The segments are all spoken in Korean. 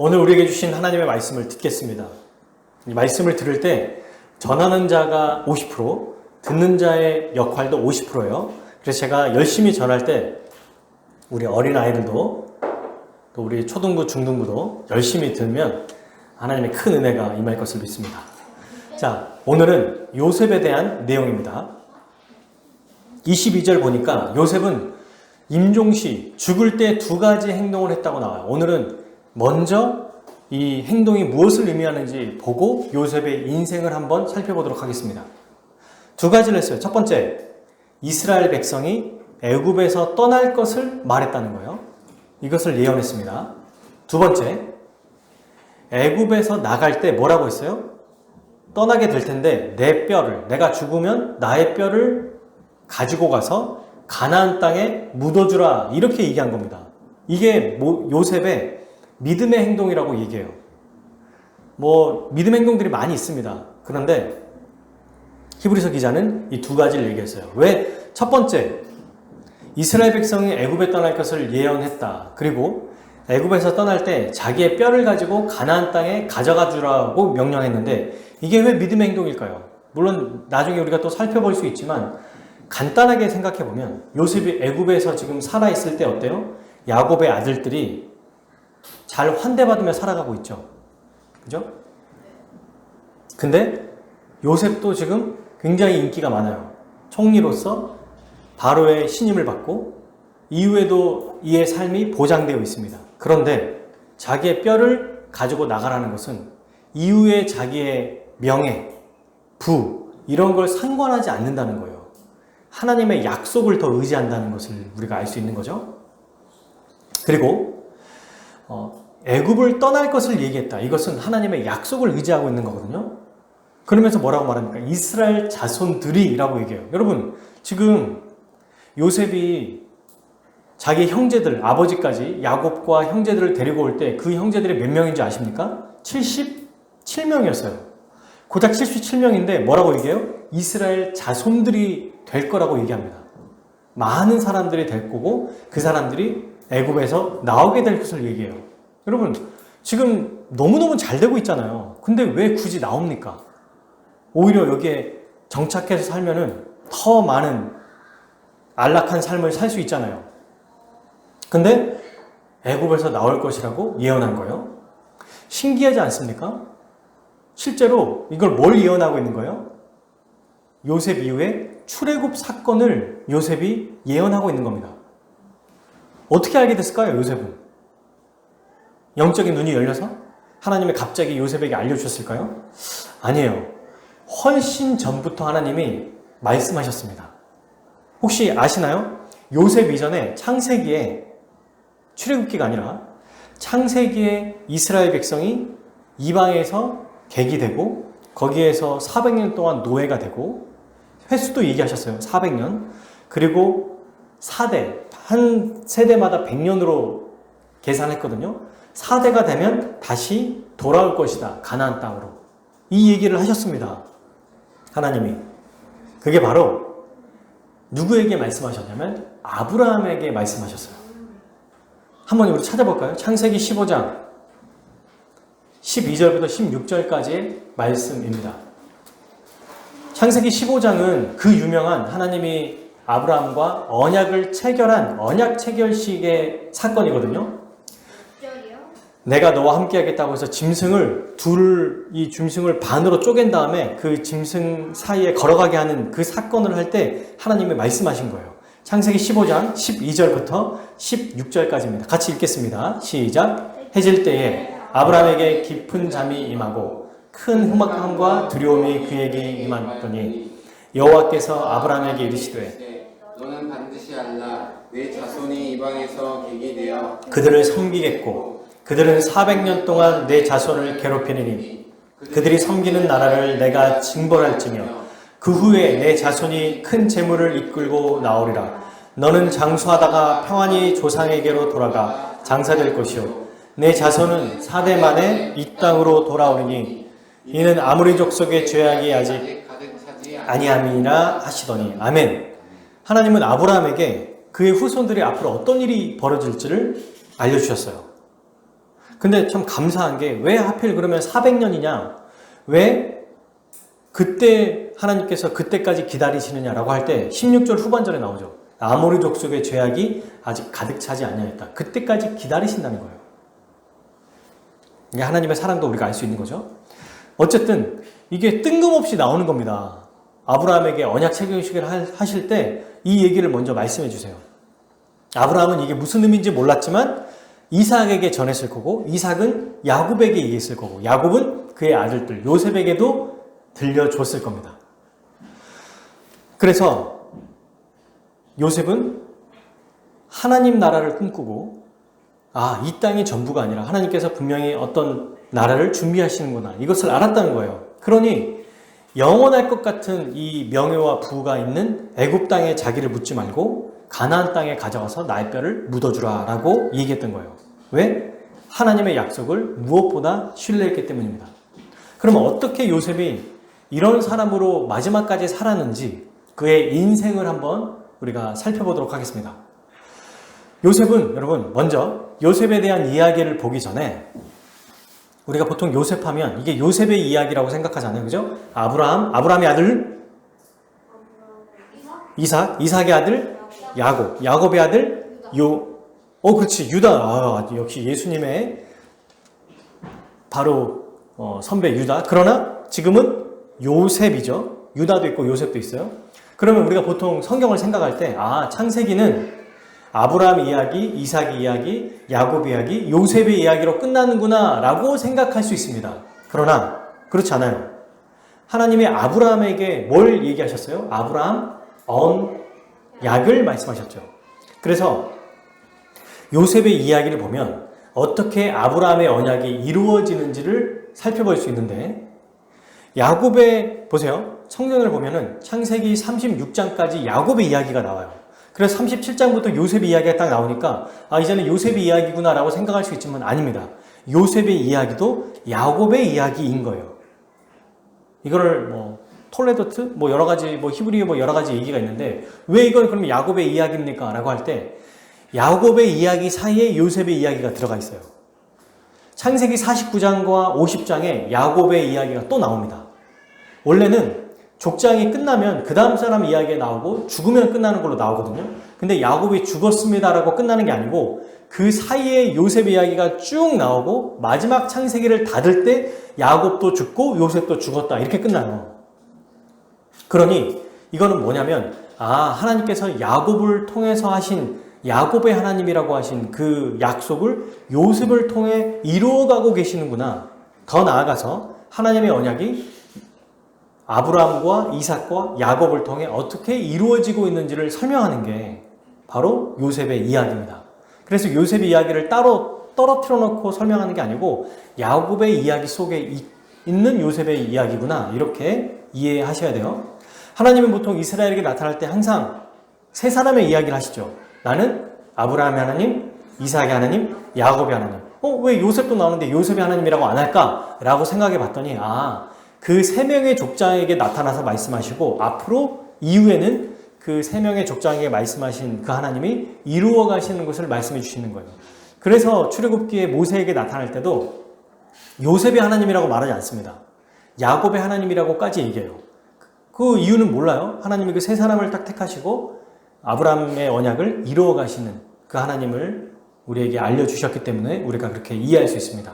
오늘 우리에게 주신 하나님의 말씀을 듣겠습니다. 이 말씀을 들을 때 전하는 자가 50%, 듣는 자의 역할도 50%예요. 그래서 제가 열심히 전할 때 우리 어린아이들도 또 우리 초등부, 중등부도 열심히 들으면 하나님의 큰 은혜가 임할 것을 믿습니다. 자, 오늘은 요셉에 대한 내용입니다. 22절 보니까 요셉은 임종시 죽을 때 두 가지 행동을 했다고 나와요. 오늘은 먼저 이 행동이 무엇을 의미하는지 보고 요셉의 인생을 한번 살펴보도록 하겠습니다. 두 가지를 했어요. 첫 번째, 이스라엘 백성이 애굽에서 떠날 것을 말했다는 거예요. 이것을 예언했습니다. 두 번째, 애굽에서 나갈 때 뭐라고 했어요? 떠나게 될 텐데 내 뼈를, 내가 죽으면 나의 뼈를 가지고 가서 가나안 땅에 묻어주라, 이렇게 얘기한 겁니다. 이게 요셉의 믿음의 행동이라고 얘기해요. 믿음의 행동들이 많이 있습니다. 그런데 히브리서 기자는 이 두 가지를 얘기했어요. 왜? 첫 번째, 이스라엘 백성이 애굽에 떠날 것을 예언했다. 그리고 애굽에서 떠날 때 자기의 뼈를 가지고 가나안 땅에 가져가 주라고 명령했는데 이게 왜 믿음의 행동일까요? 물론 나중에 우리가 또 살펴볼 수 있지만 간단하게 생각해 보면 요셉이 애굽에서 지금 살아있을 때 어때요? 야곱의 아들들이 잘 환대받으며 살아가고 있죠. 그죠? 근데 요셉도 지금 굉장히 인기가 많아요. 총리로서 바로의 신임을 받고 이후에도 이의 삶이 보장되어 있습니다. 그런데 자기의 뼈를 가지고 나가라는 것은 이후에 자기의 명예, 부, 이런 걸 상관하지 않는다는 거예요. 하나님의 약속을 더 의지한다는 것을 우리가 알 수 있는 거죠. 그리고 애굽을 떠날 것을 얘기했다. 이것은 하나님의 약속을 의지하고 있는 거거든요. 그러면서 뭐라고 말합니까? 이스라엘 자손들이라고 얘기해요. 여러분, 지금 요셉이 자기 형제들, 아버지까지 야곱과 형제들을 데리고 올 때 그 형제들이 몇 명인지 아십니까? 77명이었어요. 고작 77명인데 뭐라고 얘기해요? 이스라엘 자손들이 될 거라고 얘기합니다. 많은 사람들이 될 거고 그 사람들이 애굽에서 나오게 될 것을 얘기해요. 여러분, 지금 너무너무 잘 되고 있잖아요. 근데 왜 굳이 나옵니까? 오히려 여기에 정착해서 살면은 더 많은 안락한 삶을 살 수 있잖아요. 근데 애굽에서 나올 것이라고 예언한 거예요. 신기하지 않습니까? 실제로 이걸 뭘 예언하고 있는 거예요? 요셉 이후에 출애굽 사건을 요셉이 예언하고 있는 겁니다. 어떻게 알게 됐을까요, 요셉은? 영적인 눈이 열려서? 하나님이 갑자기 요셉에게 알려주셨을까요? 아니에요. 훨씬 전부터 하나님이 말씀하셨습니다. 혹시 아시나요? 요셉 이전에 창세기에, 출애굽기가 아니라 창세기에 이스라엘 백성이 이방에서 객이되고 거기에서 400년 동안 노예가 되고, 횟수도 얘기하셨어요. 400년. 그리고 4대, 한 세대마다 100년으로 계산했거든요. 4대가 되면 다시 돌아올 것이다, 가나안 땅으로. 이 얘기를 하셨습니다, 하나님이. 그게 바로 누구에게 말씀하셨냐면 아브라함에게 말씀하셨어요. 한번 우리 찾아볼까요? 창세기 15장 12절부터 16절까지의 말씀입니다. 창세기 15장은 그 유명한 하나님이 아브라함과 언약을 체결한 언약 체결식의 사건이거든요. 내가 너와 함께 하겠다고 해서 이 짐승을 반으로 쪼갠 다음에 그 짐승 사이에 걸어가게 하는 그 사건을 할 때 하나님이 말씀하신 거예요. 창세기 15장 12절부터 16절까지입니다. 같이 읽겠습니다. 시작. 해질 때에 아브라함에게 깊은 잠이 임하고 큰 흑막함과 두려움이 그에게 임하더니 여호와께서 아브라함에게 이르시되 너는 반드시 알라. 내 자손이 이방에서 객이 되어 그들을 섬기겠고 그들은 400년 동안 내 자손을 괴롭히리니 그들이 섬기는 나라를 내가 징벌할지며 그 후에 내 자손이 큰 재물을 이끌고 나오리라. 너는 장수하다가 평안히 조상에게로 돌아가 장사될 것이요 내 자손은 4대 만에 이 땅으로 돌아오리니 이는 아무리 족속의 죄악이 아직 아니함이라 하시더니. 아멘. 하나님은 아브라함에게 그의 후손들이 앞으로 어떤 일이 벌어질지를 알려주셨어요. 근데 참 감사한 게 왜 하필 그러면 400년이냐? 왜 그때 하나님께서 그때까지 기다리시느냐라고 할 때 16절 후반절에 나오죠. 아모리 족속의 죄악이 아직 가득 차지 아니하였다. 그때까지 기다리신다는 거예요. 이게 하나님의 사랑도 우리가 알 수 있는 거죠. 어쨌든 이게 뜬금없이 나오는 겁니다. 아브라함에게 언약 체결식을 하실 때 이 얘기를 먼저 말씀해 주세요. 아브라함은 이게 무슨 의미인지 몰랐지만 이삭에게 전했을 거고, 이삭은 야곱에게 얘기했을 거고, 야곱은 그의 아들들 요셉에게도 들려줬을 겁니다. 그래서 요셉은 하나님 나라를 꿈꾸고, 이 땅이 전부가 아니라 하나님께서 분명히 어떤 나라를 준비하시는구나, 이것을 알았다는 거예요. 그러니 영원할 것 같은 이 명예와 부가 있는 애굽 땅에 자기를 묻지 말고 가나안 땅에 가져가서 나의 뼈를 묻어주라 라고 얘기했던 거예요. 왜? 하나님의 약속을 무엇보다 신뢰했기 때문입니다. 그러면 어떻게 요셉이 이런 사람으로 마지막까지 살았는지 그의 인생을 한번 우리가 살펴보도록 하겠습니다. 요셉은 여러분 먼저 요셉에 대한 이야기를 보기 전에 우리가 보통 요셉 하면 이게 요셉의 이야기라고 생각하잖아요. 그죠? 아브라함의 아들 이삭, 이삭의 아들 야곱, 야곱의 아들 그렇지, 유다. 역시 예수님의 바로 선배 유다. 그러나 지금은 요셉이죠. 유다도 있고 요셉도 있어요. 그러면 우리가 보통 성경을 생각할 때 창세기는 아브라함 이야기, 이삭 이야기, 야곱 이야기, 요셉의 이야기로 끝나는구나 라고 생각할 수 있습니다. 그러나 그렇지 않아요. 하나님이 아브라함에게 뭘 얘기하셨어요? 아브라함 언약을 말씀하셨죠. 그래서 요셉의 이야기를 보면 어떻게 아브라함의 언약이 이루어지는지를 살펴볼 수 있는데, 야곱의 보세요. 성경을 보면은 창세기 36장까지 야곱의 이야기가 나와요. 그래서 37장부터 요셉의 이야기가 딱 나오니까 이제는 요셉의 이야기구나 라고 생각할 수 있지만 아닙니다. 요셉의 이야기도 야곱의 이야기인 거예요. 이거를 톨레도트 여러 가지 히브리어 여러 가지 얘기가 있는데 왜 이걸 그러면 야곱의 이야기입니까? 라고 할 때 야곱의 이야기 사이에 요셉의 이야기가 들어가 있어요. 창세기 49장과 50장에 야곱의 이야기가 또 나옵니다. 원래는 족장이 끝나면 그 다음 사람 이야기가 나오고 죽으면 끝나는 걸로 나오거든요. 근데 야곱이 죽었습니다라고 끝나는 게 아니고 그 사이에 요셉 이야기가 쭉 나오고 마지막 창세기를 닫을 때 야곱도 죽고 요셉도 죽었다 이렇게 끝나요. 그러니 이거는 뭐냐면 하나님께서 야곱을 통해서 하신 야곱의 하나님이라고 하신 그 약속을 요셉을 통해 이루어가고 계시는구나. 더 나아가서 하나님의 언약이 아브라함과 이삭과 야곱을 통해 어떻게 이루어지고 있는지를 설명하는 게 바로 요셉의 이야기입니다. 그래서 요셉의 이야기를 따로 떨어뜨려 놓고 설명하는 게 아니고 야곱의 이야기 속에 있는 요셉의 이야기구나 이렇게 이해하셔야 돼요. 하나님은 보통 이스라엘에게 나타날 때 항상 세 사람의 이야기를 하시죠. 나는 아브라함의 하나님, 이삭의 하나님, 야곱의 하나님. 왜 요셉도 나오는데 요셉의 하나님이라고 안 할까? 라고 생각해 봤더니 그 세 명의 족장에게 나타나서 말씀하시고 앞으로 이후에는 그 세 명의 족장에게 말씀하신 그 하나님이 이루어 가시는 것을 말씀해 주시는 거예요. 그래서 출애굽기에 모세에게 나타날 때도 요셉의 하나님이라고 말하지 않습니다. 야곱의 하나님이라고까지 얘기해요. 그 이유는 몰라요. 하나님이 그 세 사람을 딱 택하시고 아브라함의 언약을 이루어 가시는 그 하나님을 우리에게 알려주셨기 때문에 우리가 그렇게 이해할 수 있습니다.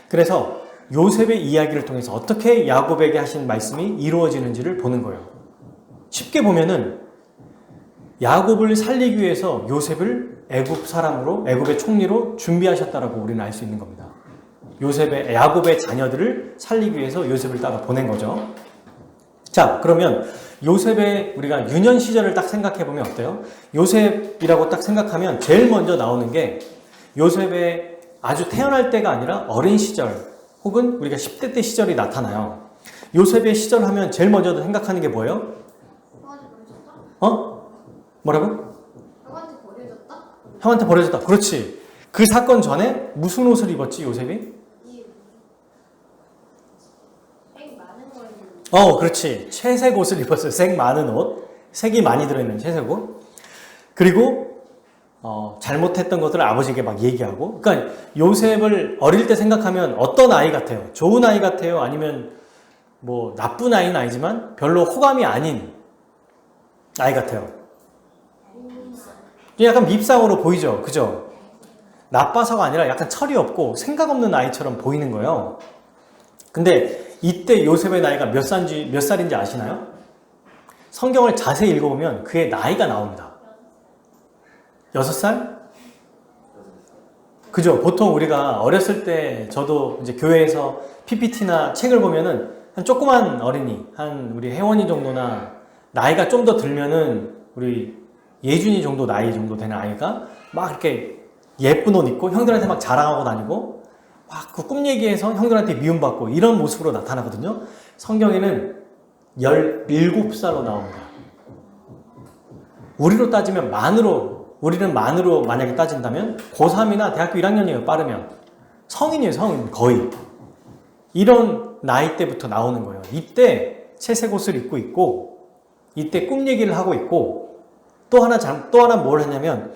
그래서 요셉의 이야기를 통해서 어떻게 야곱에게 하신 말씀이 이루어지는지를 보는 거예요. 쉽게 보면은 야곱을 살리기 위해서 요셉을 애굽 사람으로, 애굽의 총리로 준비하셨다라고 우리는 알 수 있는 겁니다. 야곱의 자녀들을 살리기 위해서 요셉을 따로 보낸 거죠. 자, 그러면 요셉의 우리가 유년 시절을 딱 생각해 보면 어때요? 요셉이라고 딱 생각하면 제일 먼저 나오는 게 요셉의 아주 태어날 때가 아니라 어린 시절 혹은 우리가 10대 때 시절이 나타나요. 요셉의 시절 하면 제일 먼저 생각하는 게 뭐예요? 뭐라고? 형한테 버려졌다? 형한테 버려졌다. 그렇지. 그 사건 전에 무슨 옷을 입었지, 요셉이? 색 많은 걸 입는. 그렇지. 채색 옷을 입었어요. 색 많은 옷. 색이 많이 들어있는 채색 옷. 그리고 잘못했던 것들을 아버지에게 막 얘기하고. 그러니까 요셉을 어릴 때 생각하면 어떤 아이 같아요? 좋은 아이 같아요? 아니면 뭐 나쁜 아이는 아니지만 별로 호감이 아닌 아이 같아요. 약간 밉상으로 보이죠? 그죠? 나빠서가 아니라 약간 철이 없고 생각 없는 아이처럼 보이는 거예요. 근데 이때 요셉의 나이가 몇 살인지 아시나요? 성경을 자세히 읽어보면 그의 나이가 나옵니다. 6살? 그죠? 보통 우리가 어렸을 때 저도 이제 교회에서 PPT나 책을 보면은 한 조그만 어린이, 한 우리 혜원이 정도나 나이가 좀 더 들면은 우리 예준이 정도 나이 정도 되는 아이가 막 이렇게 예쁜 옷 입고 형들한테 막 자랑하고 다니고 막 그 꿈 얘기해서 형들한테 미움받고 이런 모습으로 나타나거든요. 성경에는 17살로 나옵니다. 우리로 따지면 우리는 만으로 만약에 따진다면 고3이나 대학교 1학년이에요. 빠르면. 성인이에요. 성인 거의. 이런 나이 때부터 나오는 거예요. 이때 채색 옷을 입고 있고 이때 꿈 얘기를 하고 있고 또 하나 뭘 했냐면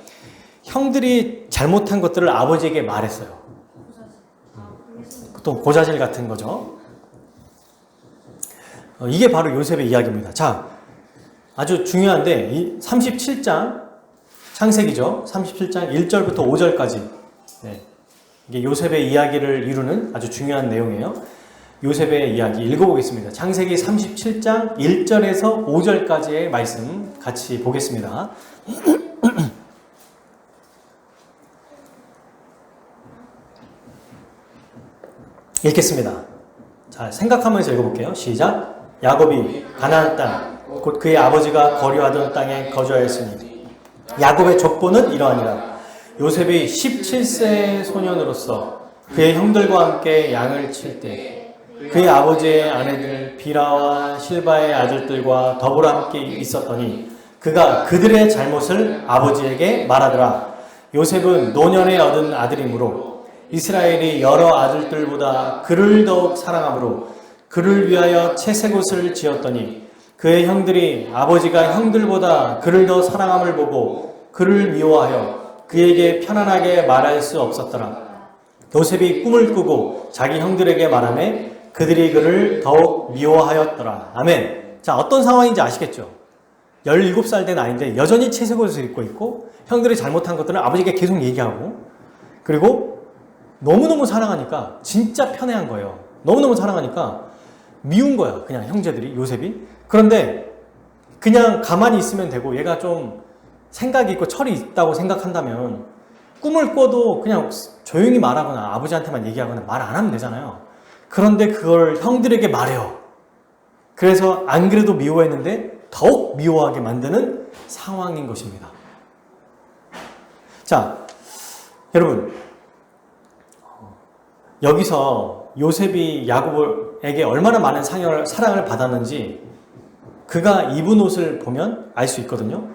형들이 잘못한 것들을 아버지에게 말했어요. 보통 고자질 같은 거죠. 이게 바로 요셉의 이야기입니다. 자, 아주 중요한데 이 37장 창세기죠. 37장 1절부터 5절까지 이게 요셉의 이야기를 이루는 아주 중요한 내용이에요. 요셉의 이야기 읽어보겠습니다. 창세기 37장 1절에서 5절까지의 말씀 같이 보겠습니다. 읽겠습니다. 자, 생각하면서 읽어볼게요. 시작. 야곱이 가나안 땅, 곧 그의 아버지가 거류하던 땅에 거주하였으니 야곱의 족보는 이러하니라. 요셉이 17세의 소년으로서 그의 형들과 함께 양을 칠 때 그의 아버지의 아내들 비라와 실바의 아들들과 더불어 함께 있었더니 그가 그들의 잘못을 아버지에게 말하더라. 요셉은 노년에 얻은 아들이므로 이스라엘이 여러 아들들보다 그를 더욱 사랑하므로 그를 위하여 채색 옷을 지었더니 그의 형들이 아버지가 형들보다 그를 더 사랑함을 보고 그를 미워하여 그에게 편안하게 말할 수 없었더라. 요셉이 꿈을 꾸고 자기 형들에게 말하매 그들이 그를 더욱 미워하였더라. 아멘. 자, 어떤 상황인지 아시겠죠? 17살 된 아이인데 여전히 채색 옷을 입고 있고 형들이 잘못한 것들은 아버지에게 계속 얘기하고 그리고 너무너무 사랑하니까 진짜 편애한 거예요. 너무너무 사랑하니까 미운 거야. 그냥 형제들이, 요셉이. 그런데 그냥 가만히 있으면 되고 얘가 좀 생각이 있고 철이 있다고 생각한다면 꿈을 꿔도 그냥 조용히 말하거나 아버지한테만 얘기하거나 말 안 하면 되잖아요. 그런데 그걸 형들에게 말해요. 그래서 안 그래도 미워했는데 더욱 미워하게 만드는 상황인 것입니다. 자, 여러분 여기서 요셉이 야곱에게 얼마나 많은 사랑을 받았는지 그가 입은 옷을 보면 알 수 있거든요.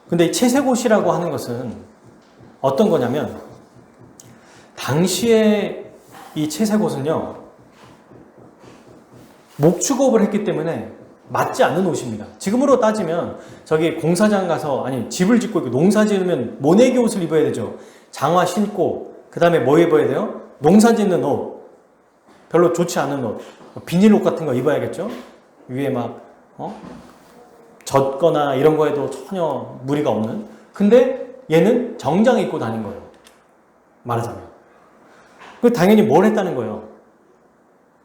근데 이 채색 옷이라고 하는 것은 어떤 거냐면 당시에 이 채색 옷은요 목축업을 했기 때문에 맞지 않는 옷입니다. 지금으로 따지면 저기 공사장 가서 아니 집을 짓고 있고 농사 지으면 모내기 옷을 입어야 되죠. 장화 신고 그 다음에 뭐 입어야 돼요? 농사 짓는 옷, 별로 좋지 않은 옷, 비닐 옷 같은 거 입어야겠죠. 위에 막 젖거나 이런 거에도 전혀 무리가 없는. 근데 얘는 정장 입고 다닌 거예요. 말하자면. 그 당연히 뭘 했다는 거예요?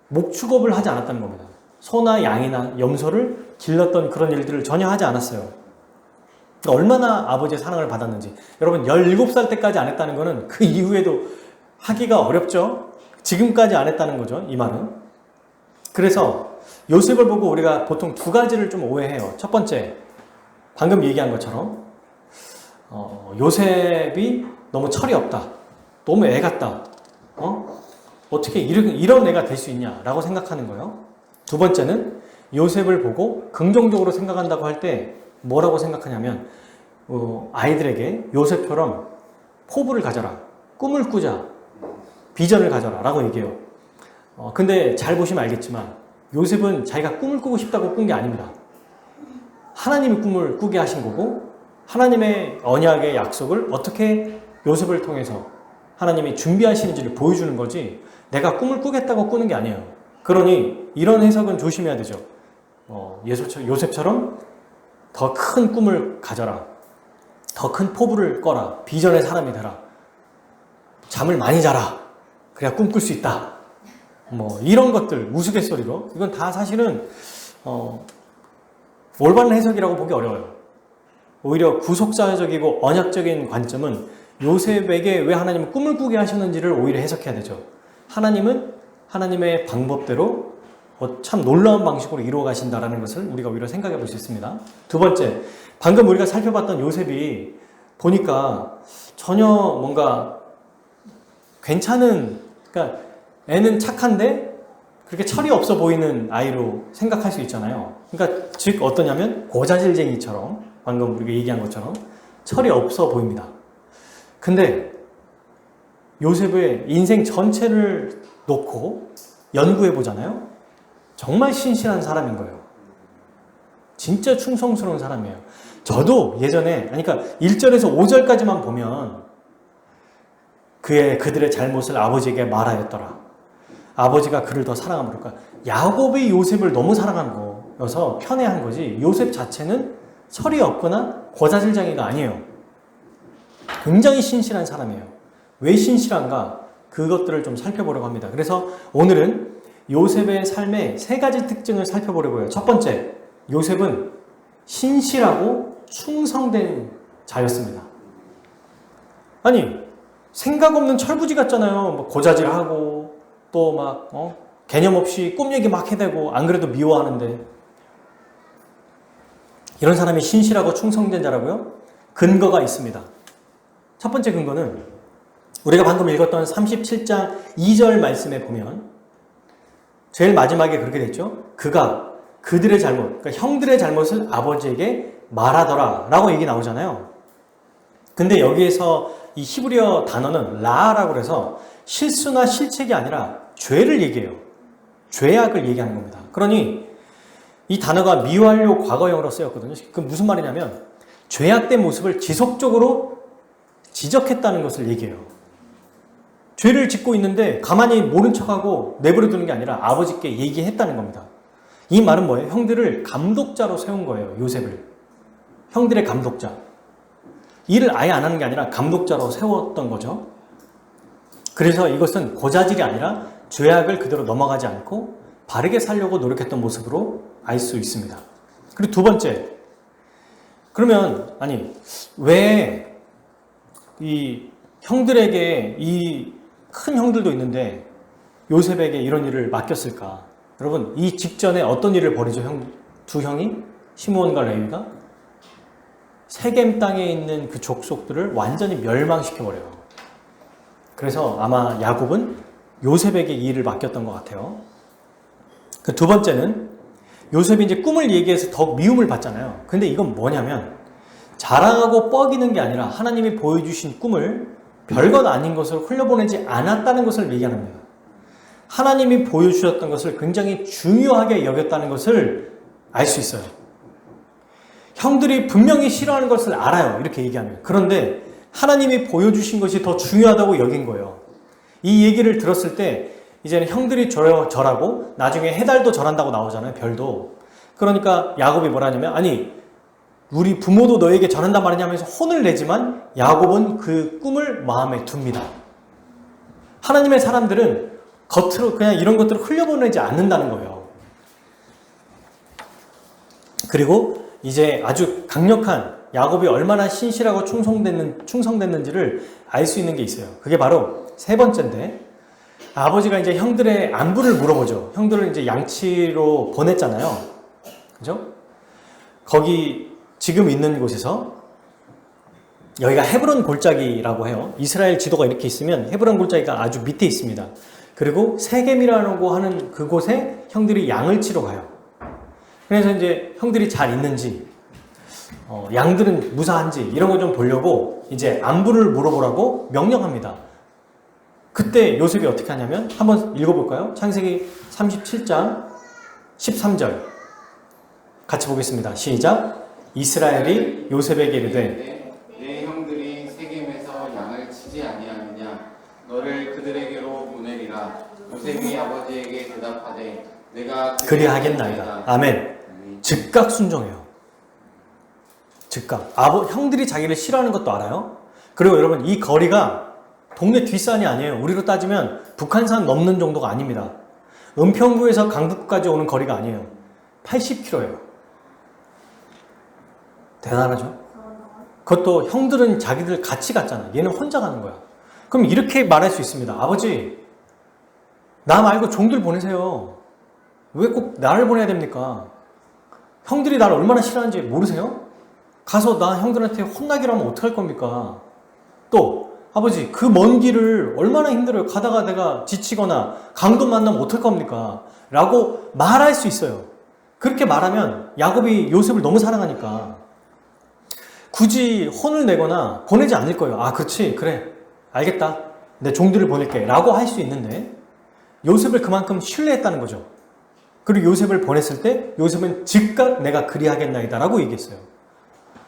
목축업을 하지 않았다는 겁니다. 소나 양이나 염소를 길렀던 그런 일들을 전혀 하지 않았어요. 그러니까 얼마나 아버지의 사랑을 받았는지. 여러분 17살 때까지 안 했다는 거는 그 이후에도 하기가 어렵죠. 지금까지 안 했다는 거죠. 이 말은. 그래서 요셉을 보고 우리가 보통 두 가지를 좀 오해해요. 첫 번째, 방금 얘기한 것처럼 요셉이 너무 철이 없다. 너무 애 같다. 어떻게 이런 애가 될 수 있냐라고 생각하는 거예요. 두 번째는 요셉을 보고 긍정적으로 생각한다고 할 때 뭐라고 생각하냐면 아이들에게 요셉처럼 포부를 가져라. 꿈을 꾸자. 비전을 가져라 라고 얘기해요. 근데 잘 보시면 알겠지만 요셉은 자기가 꿈을 꾸고 싶다고 꾼 게 아닙니다. 하나님이 꿈을 꾸게 하신 거고 하나님의 언약의 약속을 어떻게 요셉을 통해서 하나님이 준비하시는지를 보여주는 거지 내가 꿈을 꾸겠다고 꾸는 게 아니에요. 그러니 이런 해석은 조심해야 되죠. 요셉처럼 더 큰 꿈을 가져라. 더 큰 포부를 꿔라. 비전의 사람이 되라. 잠을 많이 자라. 그래야 꿈꿀 수 있다. 이런 것들 우스갯소리로 이건 다 사실은 올바른 해석이라고 보기 어려워요. 오히려 구속사적이고 언약적인 관점은 요셉에게 왜 하나님은 꿈을 꾸게 하셨는지를 오히려 해석해야 되죠. 하나님은 하나님의 방법대로 참 놀라운 방식으로 이루어 가신다라는 것을 우리가 오히려 생각해 볼 수 있습니다. 두 번째, 방금 우리가 살펴봤던 요셉이 보니까 전혀 뭔가 괜찮은, 그러니까 애는 착한데 그렇게 철이 없어 보이는 아이로 생각할 수 있잖아요. 그러니까 즉 어떠냐면 고자질쟁이처럼 방금 우리가 얘기한 것처럼 철이 없어 보입니다. 근데 요셉의 인생 전체를 놓고 연구해 보잖아요. 정말 신실한 사람인 거예요. 진짜 충성스러운 사람이에요. 저도 예전에, 그러니까 1절에서 5절까지만 보면 그들의 잘못을 아버지에게 말하였더라. 아버지가 그를 더 사랑함으로. 그러니까 야곱이 요셉을 너무 사랑한 거여서 편애한 거지 요셉 자체는 철이 없거나 고자질쟁이가 아니에요. 굉장히 신실한 사람이에요. 왜 신실한가? 그것들을 좀 살펴보려고 합니다. 그래서 오늘은 요셉의 삶의 세 가지 특징을 살펴보려고 해요. 첫 번째, 요셉은 신실하고 충성된 자였습니다. 아니, 생각 없는 철부지 같잖아요. 고자질하고 또 막 개념 없이 꿈 얘기 막 해대고 안 그래도 미워하는데 이런 사람이 신실하고 충성된 자라고요? 근거가 있습니다. 첫 번째 근거는 우리가 방금 읽었던 37장 2절 말씀에 보면 제일 마지막에 그렇게 됐죠. 그가 그들의 잘못, 그러니까 형들의 잘못을 아버지에게 말하더라 라고 얘기 나오잖아요. 근데 여기에서 이 히브리어 단어는 라라고 해서 실수나 실책이 아니라 죄를 얘기해요. 죄악을 얘기하는 겁니다. 그러니 이 단어가 미완료 과거형으로 쓰였거든요. 그 무슨 말이냐면 죄악된 모습을 지속적으로 지적했다는 것을 얘기해요. 죄를 짓고 있는데 가만히 모른 척하고 내버려 두는 게 아니라 아버지께 얘기했다는 겁니다. 이 말은 뭐예요? 형들을 감독자로 세운 거예요. 요셉을. 형들의 감독자. 일을 아예 안 하는 게 아니라 감독자로 세웠던 거죠. 그래서 이것은 고자질이 아니라 죄악을 그대로 넘어가지 않고 바르게 살려고 노력했던 모습으로 알 수 있습니다. 그리고 두 번째, 그러면 왜 이 형들에게 이 큰 형들도 있는데 요셉에게 이런 일을 맡겼을까? 여러분, 이 직전에 어떤 일을 벌이죠? 두 형이? 시므온과 레위가? 세겜 땅에 있는 그 족속들을 완전히 멸망시켜버려요. 그래서 아마 야곱은 요셉에게 이 일을 맡겼던 것 같아요. 그 두 번째는 요셉이 이제 꿈을 얘기해서 더욱 미움을 받잖아요. 근데 이건 뭐냐면 자랑하고 뻐기는 게 아니라 하나님이 보여주신 꿈을 별것 아닌 것을 흘려보내지 않았다는 것을 얘기하는 겁니다. 하나님이 보여주셨던 것을 굉장히 중요하게 여겼다는 것을 알 수 있어요. 형들이 분명히 싫어하는 것을 알아요. 이렇게 얘기하면. 그런데 하나님이 보여주신 것이 더 중요하다고 여긴 거예요. 이 얘기를 들었을 때 이제는 형들이 절하고 나중에 해달도 절한다고 나오잖아요. 별도. 그러니까 야곱이 뭐라냐면 우리 부모도 너에게 절한단 말이냐 하면서 혼을 내지만 야곱은 그 꿈을 마음에 둡니다. 하나님의 사람들은 겉으로 그냥 이런 것들을 흘려보내지 않는다는 거예요. 그리고 이제 아주 강력한 야곱이 얼마나 신실하고 충성됐는지를 알 수 있는 게 있어요. 그게 바로 세 번째인데 아버지가 이제 형들의 안부를 물어보죠. 형들을 이제 양치로 보냈잖아요. 그죠? 거기 지금 있는 곳에서 여기가 헤브론 골짜기라고 해요. 이스라엘 지도가 이렇게 있으면 헤브론 골짜기가 아주 밑에 있습니다. 그리고 세겜이라고 하는 그곳에 형들이 양을 치러 가요. 그래서 이제 형들이 잘 있는지, 양들은 무사한지 이런 거 좀 보려고 이제 안부를 물어보라고 명령합니다. 그때 요셉이 어떻게 하냐면 한번 읽어볼까요? 창세기 37장 13절 같이 보겠습니다. 시작. 이스라엘이 요셉에게 이르되 내 형들이 세겜에서 양을 치지 아니하느냐 너를 그들에게로 보내리라. 요셉이 아버지에게 대답하되 내가 그리하겠나이다. 아멘. 즉각 순종해요. 즉각. 형들이 자기를 싫어하는 것도 알아요. 그리고 여러분 이 거리가 동네 뒷산이 아니에요. 우리로 따지면 북한산 넘는 정도가 아닙니다. 은평구에서 강북구까지 오는 거리가 아니에요. 80km예요. 대단하죠? 그것도 형들은 자기들 같이 갔잖아. 얘는 혼자 가는 거야. 그럼 이렇게 말할 수 있습니다. 아버지, 나 말고 종들 보내세요. 왜 꼭 나를 보내야 됩니까? 형들이 나를 얼마나 싫어하는지 모르세요? 가서 나 형들한테 혼나기로 하면 어떡할 겁니까? 또 아버지 그 먼 길을 얼마나 힘들어요. 가다가 내가 지치거나 강도 만나면 어떡할 겁니까? 라고 말할 수 있어요. 그렇게 말하면 야곱이 요셉을 너무 사랑하니까 굳이 혼을 내거나 보내지 않을 거예요. 아 그렇지 그래 알겠다 내 종들을 보낼게 라고 할 수 있는데 요셉을 그만큼 신뢰했다는 거죠. 그리고 요셉을 보냈을 때 요셉은 즉각 내가 그리하겠나이다 라고 얘기했어요.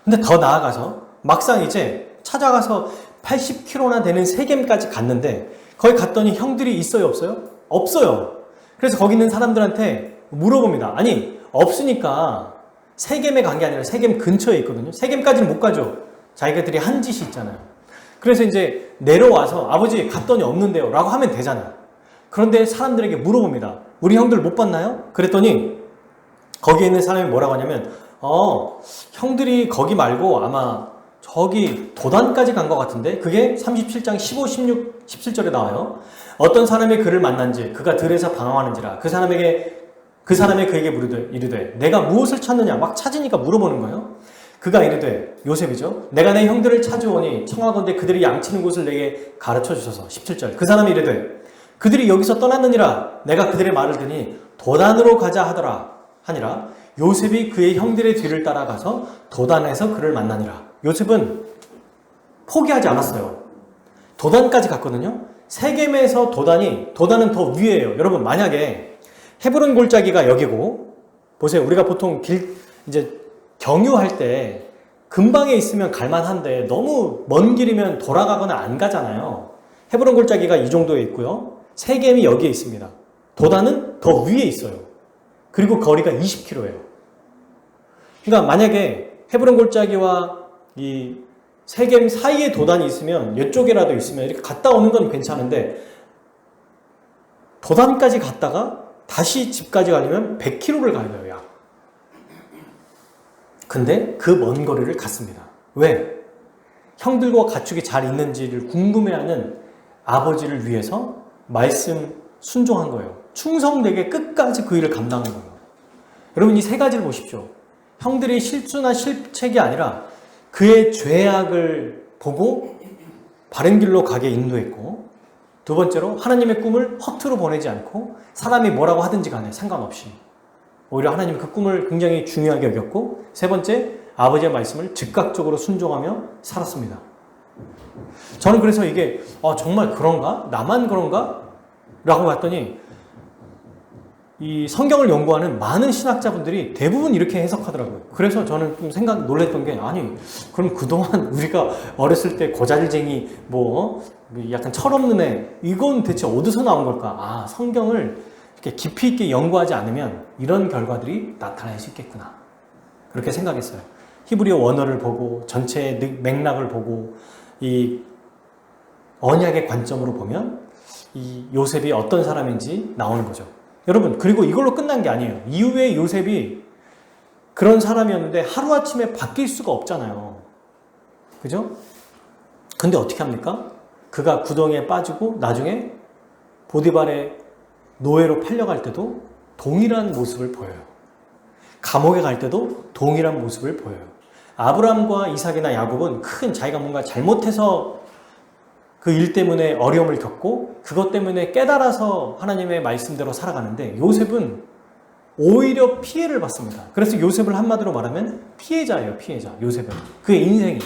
근데 더 나아가서 막상 이제 찾아가서 80km나 되는 세겜까지 갔는데 거기 갔더니 형들이 있어요 없어요? 없어요. 그래서 거기 있는 사람들한테 물어봅니다. 아니 없으니까 세겜에 간 게 아니라 세겜 근처에 있거든요. 세겜까지는 못 가죠. 자기들이 한 짓이 있잖아요. 그래서 이제 내려와서 아버지 갔더니 없는데요 라고 하면 되잖아요. 그런데 사람들에게 물어봅니다. 우리 형들 못 봤나요? 그랬더니 거기에 있는 사람이 뭐라고 하냐면 형들이 거기 말고 아마 저기 도단까지 간 것 같은데 그게 37장 15, 16, 17절에 나와요. 어떤 사람이 그를 만난지 그가 들에서 방황하는지라 그 사람이 그에게 이르되 내가 무엇을 찾느냐 막 찾으니까 물어보는 거예요. 그가 이르되 요셉이죠. 내가 내 형들을 찾아오니 청하건대 그들이 양치는 곳을 내게 가르쳐 주소서. 17절 그 사람이 이르되 그들이 여기서 떠났느니라. 내가 그들의 말을 듣니 도단으로 가자 하니라. 요셉이 그의 형들의 뒤를 따라가서 도단에서 그를 만나니라. 요셉은 포기하지 않았어요. 도단까지 갔거든요. 세겜에서 도단은 더 위에요. 여러분 만약에 헤브론 골짜기가 여기고 보세요. 우리가 보통 이제 경유할 때 근방에 있으면 갈만한데 너무 먼 길이면 돌아가거나 안 가잖아요. 헤브론 골짜기가 이 정도에 있고요. 세겜이 여기에 있습니다. 도단은 더 위에 있어요. 그리고 거리가 20km예요. 그러니까 만약에 헤브론 골짜기와 이 세겜 사이에 도단이 있으면 이쪽이라도 있으면 이렇게 갔다 오는 건 괜찮은데 도단까지 갔다가 다시 집까지 가려면 100km를 가야 돼요. 약. 근데 그 먼 거리를 갔습니다. 왜? 형들과 가축이 잘 있는지를 궁금해하는 아버지를 위해서 말씀 순종한 거예요. 충성되게 끝까지 그 일을 감당한 거예요. 여러분 이 세 가지를 보십시오. 형들이 실수나 실책이 아니라 그의 죄악을 보고 바른 길로 가게 인도했고 두 번째로 하나님의 꿈을 허투루 보내지 않고 사람이 뭐라고 하든지 간에 상관없이 오히려 하나님은 그 꿈을 굉장히 중요하게 여겼고 세 번째 아버지의 말씀을 즉각적으로 순종하며 살았습니다. 저는 그래서 이게 정말 그런가? 나만 그런가? 라고 봤더니 이 성경을 연구하는 많은 신학자분들이 대부분 이렇게 해석하더라고요. 그래서 저는 좀 놀랬던 게 아니 그럼 그동안 우리가 어렸을 때 고자질쟁이 약간 철없는 애 이건 대체 어디서 나온 걸까? 성경을 이렇게 깊이 있게 연구하지 않으면 이런 결과들이 나타날 수 있겠구나. 그렇게 생각했어요. 히브리어 원어를 보고 전체의 맥락을 보고 이 언약의 관점으로 보면 이 요셉이 어떤 사람인지 나오는 거죠. 여러분 그리고 이걸로 끝난 게 아니에요. 이후에 요셉이 그런 사람이었는데 하루아침에 바뀔 수가 없잖아요. 그죠? 근데 어떻게 합니까? 그가 구덩이에 빠지고 나중에 보디발의 노예로 팔려갈 때도 동일한 모습을 보여요. 감옥에 갈 때도 동일한 모습을 보여요. 아브라함과 이삭이나 야곱은 자기가 뭔가 잘못해서 그 일 때문에 어려움을 겪고 그것 때문에 깨달아서 하나님의 말씀대로 살아가는데 요셉은 오히려 피해를 받습니다. 그래서 요셉을 한마디로 말하면 피해자예요. 피해자. 요셉은. 그의 인생이.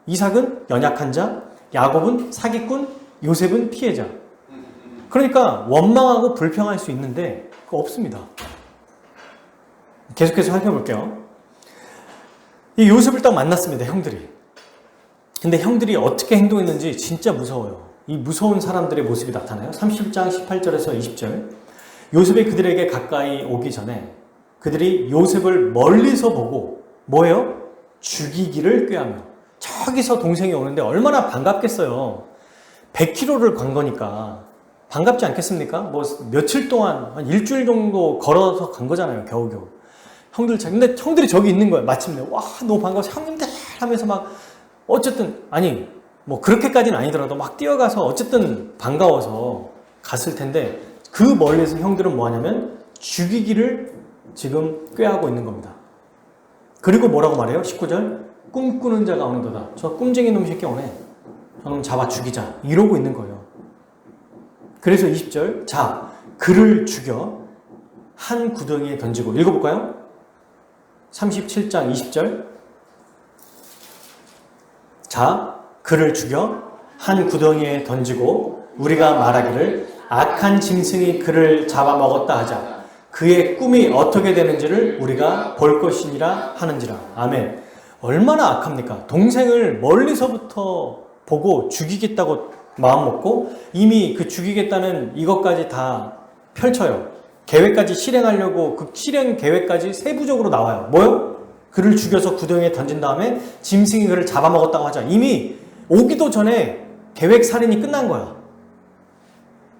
이삭은 연약한 자, 야곱은 사기꾼, 요셉은 피해자. 그러니까 원망하고 불평할 수 있는데 그거 없습니다. 계속해서 살펴볼게요. 이 요셉을 딱 만났습니다, 형들이. 근데 형들이 어떻게 행동했는지 진짜 무서워요. 이 무서운 사람들의 모습이 나타나요. 30장 18절에서 20절. 요셉이 그들에게 가까이 오기 전에 그들이 요셉을 멀리서 보고 뭐예요? 죽이기를 꾀하며. 저기서 동생이 오는데 얼마나 반갑겠어요. 100km를 간 거니까 반갑지 않겠습니까? 뭐 며칠 동안 한 일주일 정도 걸어서 간 거잖아요, 겨우겨우. 근데 형들이 저기 있는 거예요. 마침내 와 너무 반가워서 형님들 하면서 막 어쨌든 아니 뭐 그렇게까지는 아니더라도 막 뛰어가서 어쨌든 반가워서 갔을 텐데 그 멀리서 형들은 뭐 하냐면 죽이기를 지금 꾀하고 있는 겁니다. 그리고 뭐라고 말해요? 19절 꿈꾸는 자가 오는도다. 저 꿈쟁이 놈 새끼 오네. 저놈 잡아 죽이자. 이러고 있는 거예요. 그래서 20절 자 그를 죽여 한 구덩이에 던지고 읽어볼까요? 37장 20절 자 그를 죽여 한 구덩이에 던지고 우리가 말하기를 악한 짐승이 그를 잡아먹었다 하자. 그의 꿈이 어떻게 되는지를 우리가 볼 것이니라 하는지라. 아멘. 얼마나 악합니까? 동생을 멀리서부터 보고 죽이겠다고 마음먹고 이미 그 죽이겠다는 이것까지 다 펼쳐요. 계획까지 실행하려고 그 실행 계획까지 세부적으로 나와요. 뭐요? 그를 죽여서 구덩이에 던진 다음에 짐승이 그를 잡아먹었다고 하자. 이미 오기도 전에 계획 살인이 끝난 거야.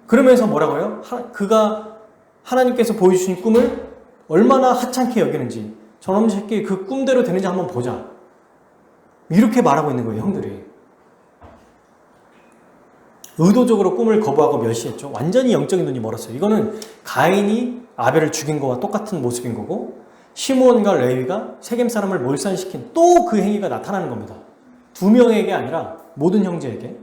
그러면서 뭐라고요? 그가 하나님께서 보여주신 꿈을 얼마나 하찮게 여기는지 저놈 새끼 그 꿈대로 되는지 한번 보자. 이렇게 말하고 있는 거예요, 형들이. 의도적으로 꿈을 거부하고 멸시했죠. 완전히 영적인 눈이 멀었어요. 이거는 가인이 아벨을 죽인 거와 똑같은 모습인 거고 시므온과 레위가 세겜 사람을 몰살시킨 또 그 행위가 나타나는 겁니다. 두 명에게 아니라 모든 형제에게.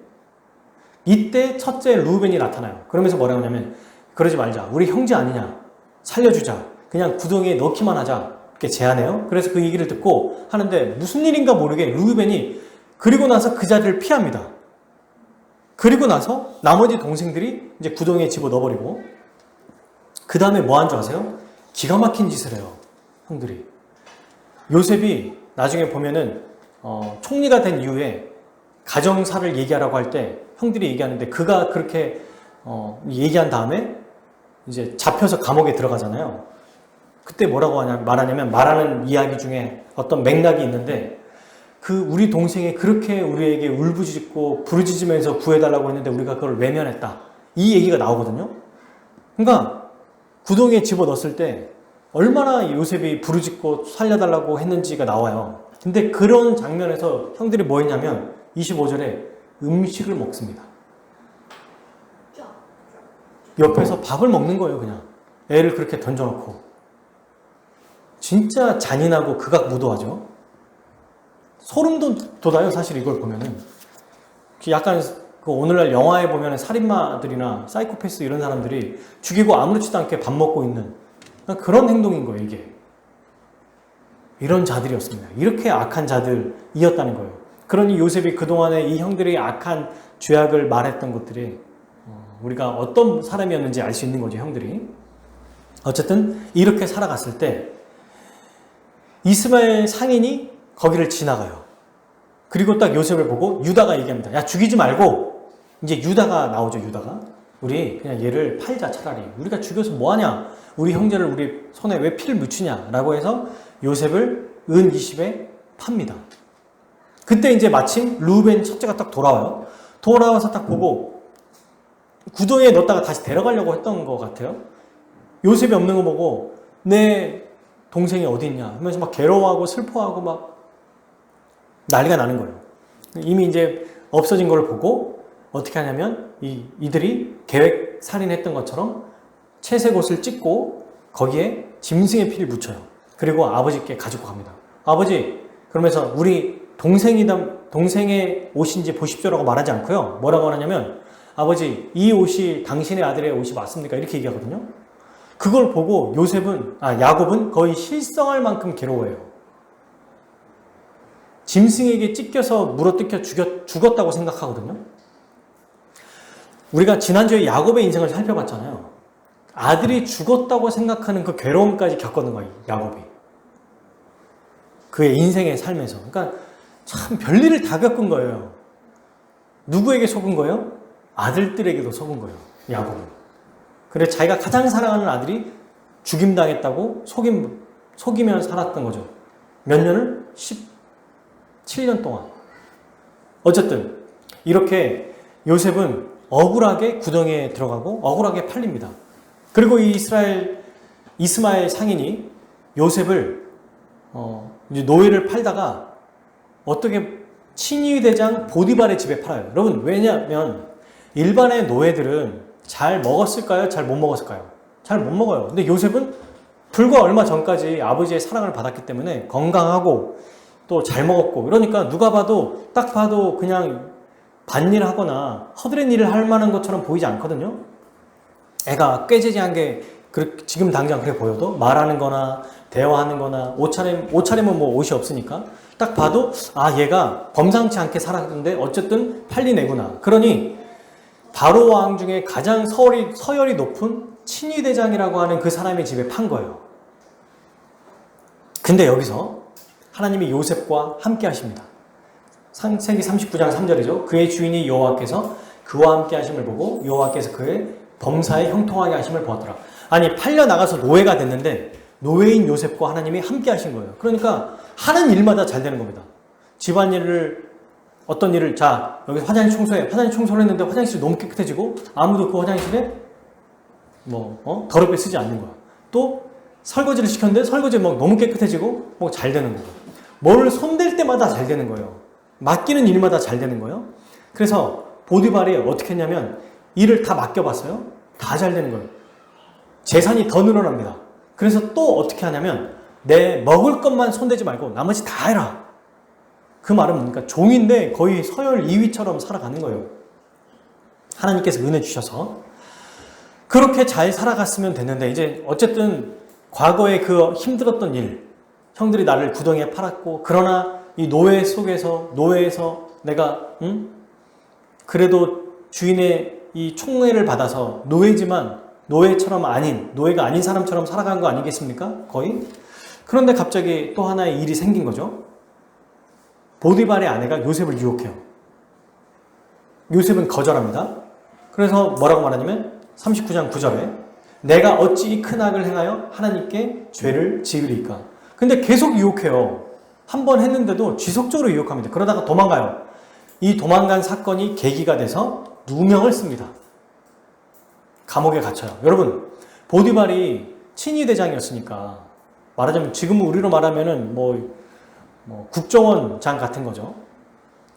이때 첫째 루벤이 나타나요. 그러면서 뭐라고 하냐면 그러지 말자. 우리 형제 아니냐. 살려주자. 그냥 구덩이에 넣기만 하자. 이렇게 제안해요. 그래서 그 얘기를 듣고 하는데 무슨 일인가 모르게 루벤이 그리고 나서 그 자리를 피합니다. 그리고 나서 나머지 동생들이 이제 구덩이에 집어 넣어버리고 그 다음에 뭐 한 줄 아세요? 기가 막힌 짓을 해요. 형들이. 요셉이 나중에 보면은 총리가 된 이후에 가정사를 얘기하라고 할 때 형들이 얘기하는데 그가 그렇게 얘기한 다음에 이제 잡혀서 감옥에 들어가잖아요. 그때 뭐라고 말하냐면 말하는 이야기 중에 어떤 맥락이 있는데 그 우리 동생이 그렇게 우리에게 울부짖고 부르짖으면서 구해달라고 했는데 우리가 그걸 외면했다. 이 얘기가 나오거든요. 그러니까 구덩이에 집어넣었을 때 얼마나 요셉이 부르짖고 살려달라고 했는지가 나와요. 근데 그런 장면에서 형들이 뭐 했냐면 25절에 음식을 먹습니다. 옆에서 밥을 먹는 거예요, 그냥. 애를 그렇게 던져놓고. 진짜 잔인하고 극악무도하죠. 소름도 돋아요, 사실 이걸 보면은. 약간 그 오늘날 영화에 보면은 살인마들이나 사이코패스 이런 사람들이 죽이고 아무렇지도 않게 밥 먹고 있는 그런 행동인 거예요, 이게. 이런 자들이었습니다. 이렇게 악한 자들이었다는 거예요. 그러니 요셉이 그동안에 이 형들의 악한 죄악을 말했던 것들이 우리가 어떤 사람이었는지 알 수 있는 거죠, 형들이. 어쨌든 이렇게 살아갔을 때 이스마엘 상인이 거기를 지나가요. 그리고 딱 요셉을 보고 유다가 얘기합니다. 야, 죽이지 말고. 이제 유다가 나오죠, 유다가. 우리 그냥 얘를 팔자, 차라리. 우리가 죽여서 뭐하냐. 우리 형제를 우리 손에 왜 피를 묻히냐. 라고 해서 요셉을 은 20에 팝니다. 그때 이제 마침 루벤 첫째가 딱 돌아와요. 돌아와서 딱 보고 구덩이에 넣었다가 다시 데려가려고 했던 것 같아요. 요셉이 없는 거 보고 내 동생이 어디 있냐 하면서 막 괴로워하고 슬퍼하고 막 난리가 나는 거예요. 이미 이제 없어진 걸 보고 어떻게 하냐면 이들이 계획 살인했던 것처럼 채색 옷을 찢고 거기에 짐승의 피를 묻혀요. 그리고 아버지께 가지고 갑니다. 아버지, 그러면서 우리 동생의 옷인지 보십시오라고 말하지 않고요. 뭐라고 하냐면 아버지, 이 옷이 당신의 아들의 옷이 맞습니까? 이렇게 얘기하거든요. 그걸 보고 야곱은 거의 실성할 만큼 괴로워해요. 짐승에게 찢겨서 물어뜯겨 죽었다고 생각하거든요. 우리가 지난주에 야곱의 인생을 살펴봤잖아요. 아들이 죽었다고 생각하는 그 괴로움까지 겪었는 거예요, 야곱이. 그의 인생의 삶에서. 그러니까 참 별일을 다 겪은 거예요. 누구에게 속은 거예요? 아들들에게도 속은 거예요. 야곱은. 그래 자기가 가장 사랑하는 아들이 죽임당했다고 속이면 살았던 거죠. 몇 년을? 17년 동안. 어쨌든 이렇게 요셉은 억울하게 구덩이에 들어가고 억울하게 팔립니다. 그리고 이 이스마엘 상인이 요셉을 이제 노예를 팔다가 어떻게 친위대장 보디발의 집에 팔아요. 여러분 왜냐하면 일반의 노예들은 잘 먹었을까요? 잘 못 먹었을까요? 잘 못 먹어요. 근데 요셉은 불과 얼마 전까지 아버지의 사랑을 받았기 때문에 건강하고 또 잘 먹었고 그러니까 누가 봐도 딱 봐도 그냥 밭일하거나 허드렛 일을 할 만한 것처럼 보이지 않거든요. 애가 꾀지지한 게 지금 당장 그래 보여도 말하는 거나 대화하는 거나 옷차림은 뭐 옷이 없으니까 딱 봐도 아 얘가 범상치 않게 살았는데 어쨌든 팔린 애구나. 그러니 바로 왕 중에 가장 서열이 높은 친위대장이라고 하는 그 사람의 집에 판 거예요. 근데 여기서 하나님이 요셉과 함께 하십니다. 창세기 39장 3절이죠. 그의 주인이 여호와께서 그와 함께 하심을 보고 여호와께서 그의 범사에 형통하게 하심을 보았더라. 아니 팔려 나가서 노예가 됐는데 노예인 요셉과 하나님이 함께 하신 거예요. 그러니까 하는 일마다 잘 되는 겁니다. 집안일을 어떤 일을 자 여기 화장실 청소해. 화장실 청소를 했는데 화장실이 너무 깨끗해지고 아무도 그 화장실에 더럽게 쓰지 않는 거야. 또 설거지를 시켰는데 설거지 막 너무 깨끗해지고 뭐 잘 되는 거야. 뭘 손댈 때마다 잘 되는 거예요. 맡기는 일마다 잘 되는 거예요. 그래서 보디발이 어떻게 했냐면 일을 다 맡겨봤어요. 다 잘 되는 거예요. 재산이 더 늘어납니다. 그래서 또 어떻게 하냐면 내 먹을 것만 손대지 말고 나머지 다 해라. 그 말은 뭡니까? 종인데 거의 서열 2위처럼 살아가는 거예요. 하나님께서 은혜 주셔서 그렇게 잘 살아갔으면 됐는데 이제 어쨌든 과거에 그 힘들었던 일 형들이 나를 구덩이에 팔았고 그러나 이 노예에서 내가 그래도 주인의 이 총애를 받아서 노예지만 노예처럼 아닌 노예가 아닌 사람처럼 살아간 거 아니겠습니까? 거의. 그런데 갑자기 또 하나의 일이 생긴 거죠. 보디발의 아내가 요셉을 유혹해요. 요셉은 거절합니다. 그래서 뭐라고 말하냐면 39장 9절에 내가 어찌 이 큰 악을 행하여 하나님께 죄를 지으리까. 근데 계속 유혹해요. 한 번 했는데도 지속적으로 유혹합니다. 그러다가 도망가요. 이 도망간 사건이 계기가 돼서 누명을 씁니다. 감옥에 갇혀요. 여러분 보디발이 친위대장이었으니까 말하자면 지금 우리로 말하면은 뭐 국정원장 같은 거죠.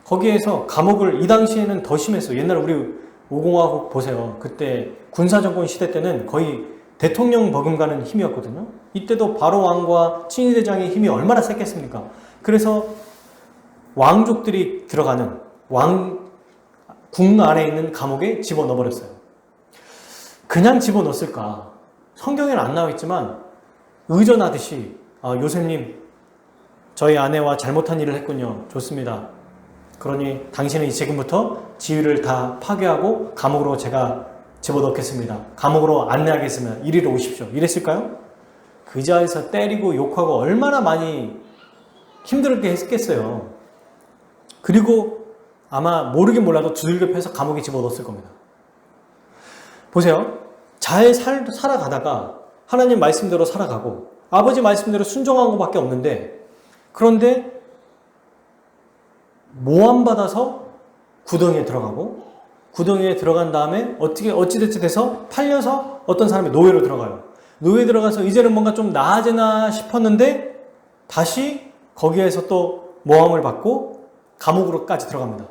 거기에서 감옥을 이 당시에는 더 심했어요. 옛날 우리 5공화국 보세요. 그때 군사정권 시대 때는 거의 대통령 버금가는 힘이었거든요. 이때도 바로 왕과 친위대장의 힘이 얼마나 셌겠습니까? 그래서 왕족들이 들어가는 궁 안에 있는 감옥에 집어넣어버렸어요. 그냥 집어넣었을까? 성경에는 안 나와 있지만 의존하듯이 요셉님 저희 아내와 잘못한 일을 했군요. 좋습니다. 그러니 당신은 지금부터 지위를 다 파괴하고 감옥으로 제가 집어넣겠습니다. 감옥으로 안내하겠습니다. 이리로 오십시오. 이랬을까요? 그 자리에서 때리고 욕하고 얼마나 많이 힘들게 했겠어요. 그리고 아마 모르긴 몰라도 두들겨 패서 감옥에 집어넣었을 겁니다. 보세요. 잘 살아가다가 하나님 말씀대로 살아가고 아버지 말씀대로 순종한 것밖에 없는데 그런데 모함받아서 구덩이에 들어가고 구덩이에 들어간 다음에 어찌됐지 돼서 팔려서 어떤 사람이 노예로 들어가요. 노예에 들어가서 이제는 뭔가 좀 나아지나 싶었는데 다시 거기에서 또 모함을 받고 감옥으로까지 들어갑니다.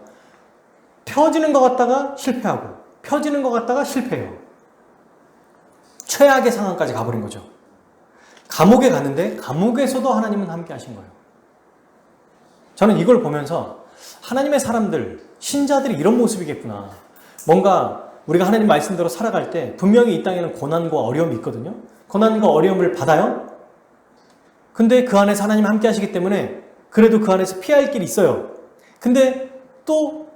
펴지는 것 같다가 실패하고 펴지는 것 같다가 실패해요. 최악의 상황까지 가버린 거죠. 감옥에 갔는데 감옥에서도 하나님은 함께 하신 거예요. 저는 이걸 보면서 하나님의 사람들, 신자들이 이런 모습이겠구나. 뭔가 우리가 하나님 말씀대로 살아갈 때 분명히 이 땅에는 고난과 어려움이 있거든요. 고난과 어려움을 받아요. 근데 그 안에서 하나님 함께 하시기 때문에 그래도 그 안에서 피할 길이 있어요. 근데 또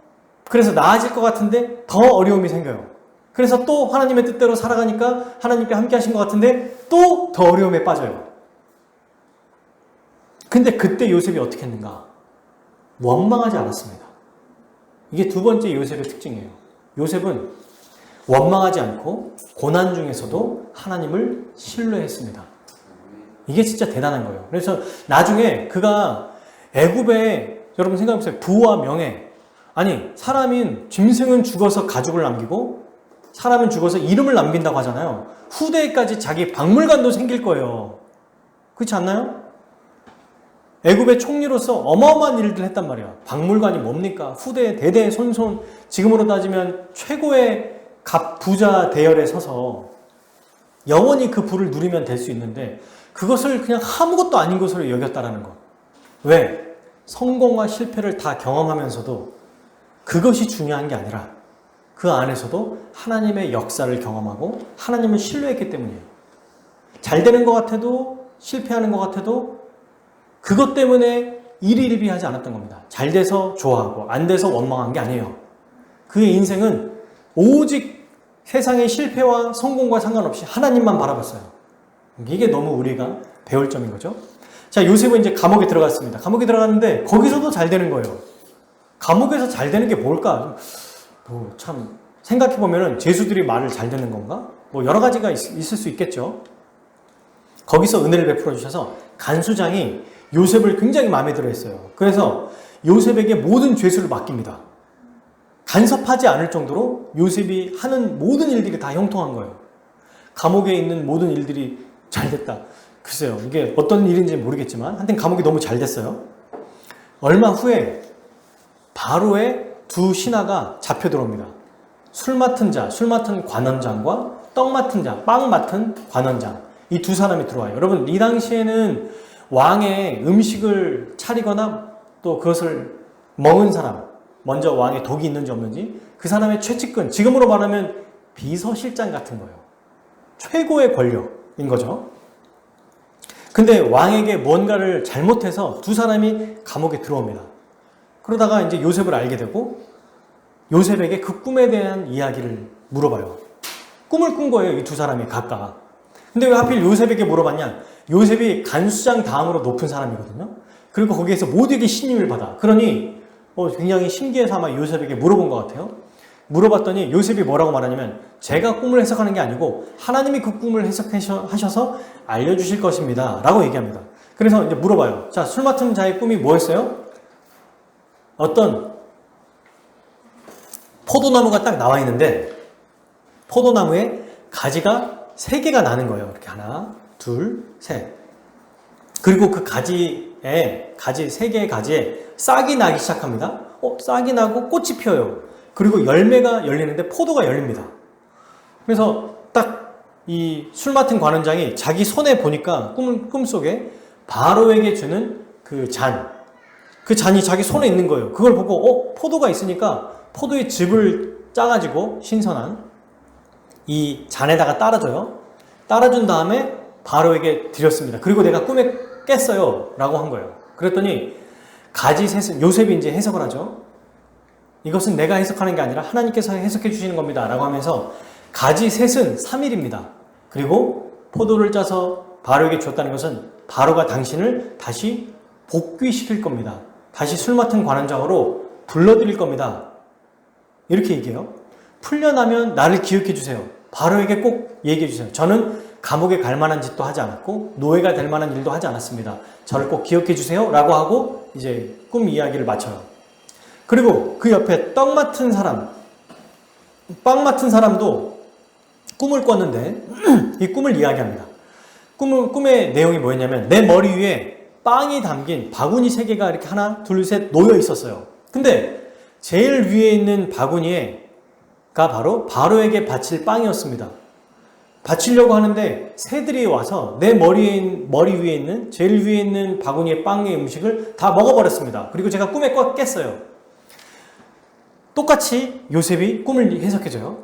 그래서 나아질 것 같은데 더 어려움이 생겨요. 그래서 또 하나님의 뜻대로 살아가니까 하나님께 함께 하신 것 같은데 또 더 어려움에 빠져요. 근데 그때 요셉이 어떻게 했는가? 원망하지 않았습니다. 이게 두 번째 요셉의 특징이에요. 요셉은 원망하지 않고 고난 중에서도 하나님을 신뢰했습니다. 이게 진짜 대단한 거예요. 그래서 나중에 그가 애굽에 여러분 생각해보세요. 부와 명예. 아니 사람인 짐승은 죽어서 가죽을 남기고 사람은 죽어서 이름을 남긴다고 하잖아요. 후대에까지 자기 박물관도 생길 거예요. 그렇지 않나요? 애굽의 총리로서 어마어마한 일들을 했단 말이야. 박물관이 뭡니까? 후대 대대 손손 지금으로 따지면 최고의 부자 대열에 서서 영원히 그 부를 누리면 될 수 있는데 그것을 그냥 아무것도 아닌 것으로 여겼다라는 것. 왜? 성공과 실패를 다 경험하면서도 그것이 중요한 게 아니라 그 안에서도 하나님의 역사를 경험하고 하나님을 신뢰했기 때문이에요. 잘 되는 것 같아도 실패하는 것 같아도 그것 때문에 일희일비하지 않았던 겁니다. 잘 돼서 좋아하고 안 돼서 원망한 게 아니에요. 그의 인생은 오직 세상의 실패와 성공과 상관없이 하나님만 바라봤어요. 이게 너무 우리가 배울 점인 거죠. 자, 요셉은 이제 감옥에 들어갔습니다. 감옥에 들어갔는데 거기서도 잘 되는 거예요. 감옥에서 잘 되는 게 뭘까? 참 생각해보면 죄수들이 말을 잘 듣는 건가? 여러 가지가 있을 수 있겠죠. 거기서 은혜를 베풀어 주셔서 간수장이 요셉을 굉장히 마음에 들어 했어요. 그래서 요셉에게 모든 죄수를 맡깁니다. 간섭하지 않을 정도로 요셉이 하는 모든 일들이 다 형통한 거예요. 감옥에 있는 모든 일들이 잘 됐다. 글쎄요, 이게 어떤 일인지 모르겠지만 하여튼 감옥이 너무 잘 됐어요. 얼마 후에 바로의 두 신하가 잡혀 들어옵니다. 술 맡은 관원장과 떡 맡은 자, 빵 맡은 관원장. 이 두 사람이 들어와요. 여러분, 이 당시에는 왕의 음식을 차리거나 또 그것을 먹은 사람, 먼저 왕의 독이 있는지 없는지 그 사람의 최측근, 지금으로 말하면 비서실장 같은 거예요. 최고의 권력인 거죠. 근데 왕에게 뭔가를 잘못해서 두 사람이 감옥에 들어옵니다. 그러다가 이제 요셉을 알게 되고 요셉에게 그 꿈에 대한 이야기를 물어봐요. 꿈을 꾼 거예요, 이 두 사람이 각각. 근데 왜 하필 요셉에게 물어봤냐? 요셉이 간수장 다음으로 높은 사람이거든요. 그리고 거기에서 모두에게 신임을 받아. 그러니 굉장히 신기해서 아마 요셉에게 물어본 것 같아요. 물어봤더니 요셉이 뭐라고 말하냐면 제가 꿈을 해석하는 게 아니고 하나님이 그 꿈을 해석하셔서 알려주실 것입니다. 라고 얘기합니다. 그래서 이제 물어봐요. 자, 술 맡은 자의 꿈이 뭐였어요? 어떤 포도나무가 딱 나와 있는데 포도나무에 가지가 3개가 나는 거예요. 이렇게 하나, 둘, 셋. 그리고 그 가지 3개의 가지에 싹이 나기 시작합니다. 싹이 나고 꽃이 피어요. 그리고 열매가 열리는데 포도가 열립니다. 그래서 딱 이 술 맡은 관원장이 자기 손에 보니까 꿈속에 바로에게 주는 그 잔이 자기 손에 있는 거예요. 그걸 보고 포도가 있으니까 포도의 즙을 짜가지고 신선한 이 잔에다가 따라줘요. 따라준 다음에 바로에게 드렸습니다. 그리고 내가 꿈에 깼어요. 라고 한 거예요. 그랬더니 가지 셋은 요셉이 이제 해석을 하죠. 이것은 내가 해석하는 게 아니라 하나님께서 해석해 주시는 겁니다. 라고 하면서 가지 셋은 3일입니다. 그리고 포도를 짜서 바로에게 줬다는 것은 바로가 당신을 다시 복귀시킬 겁니다. 다시 술 맡은 관원장으로 불러드릴 겁니다. 이렇게 얘기해요. 풀려나면 나를 기억해 주세요. 바로에게 꼭 얘기해 주세요. 저는 감옥에 갈 만한 짓도 하지 않았고 노예가 될 만한 일도 하지 않았습니다. 저를 꼭 기억해 주세요. 라고 하고 이제 꿈 이야기를 마쳐요. 그리고 그 옆에 빵 맡은 사람도 꿈을 꿨는데 이 꿈을 이야기합니다. 꿈의 내용이 뭐였냐면 내 머리 위에 빵이 담긴 바구니 3개가 이렇게 하나, 둘, 셋 놓여 있었어요. 근데 제일 위에 있는 바구니가 바로 바로에게 바칠 빵이었습니다. 바치려고 하는데 새들이 와서 내 머리 위에 있는 제일 위에 있는 바구니의 빵의 음식을 다 먹어버렸습니다. 그리고 제가 꿈에 꽉 깼어요. 똑같이 요셉이 꿈을 해석해줘요.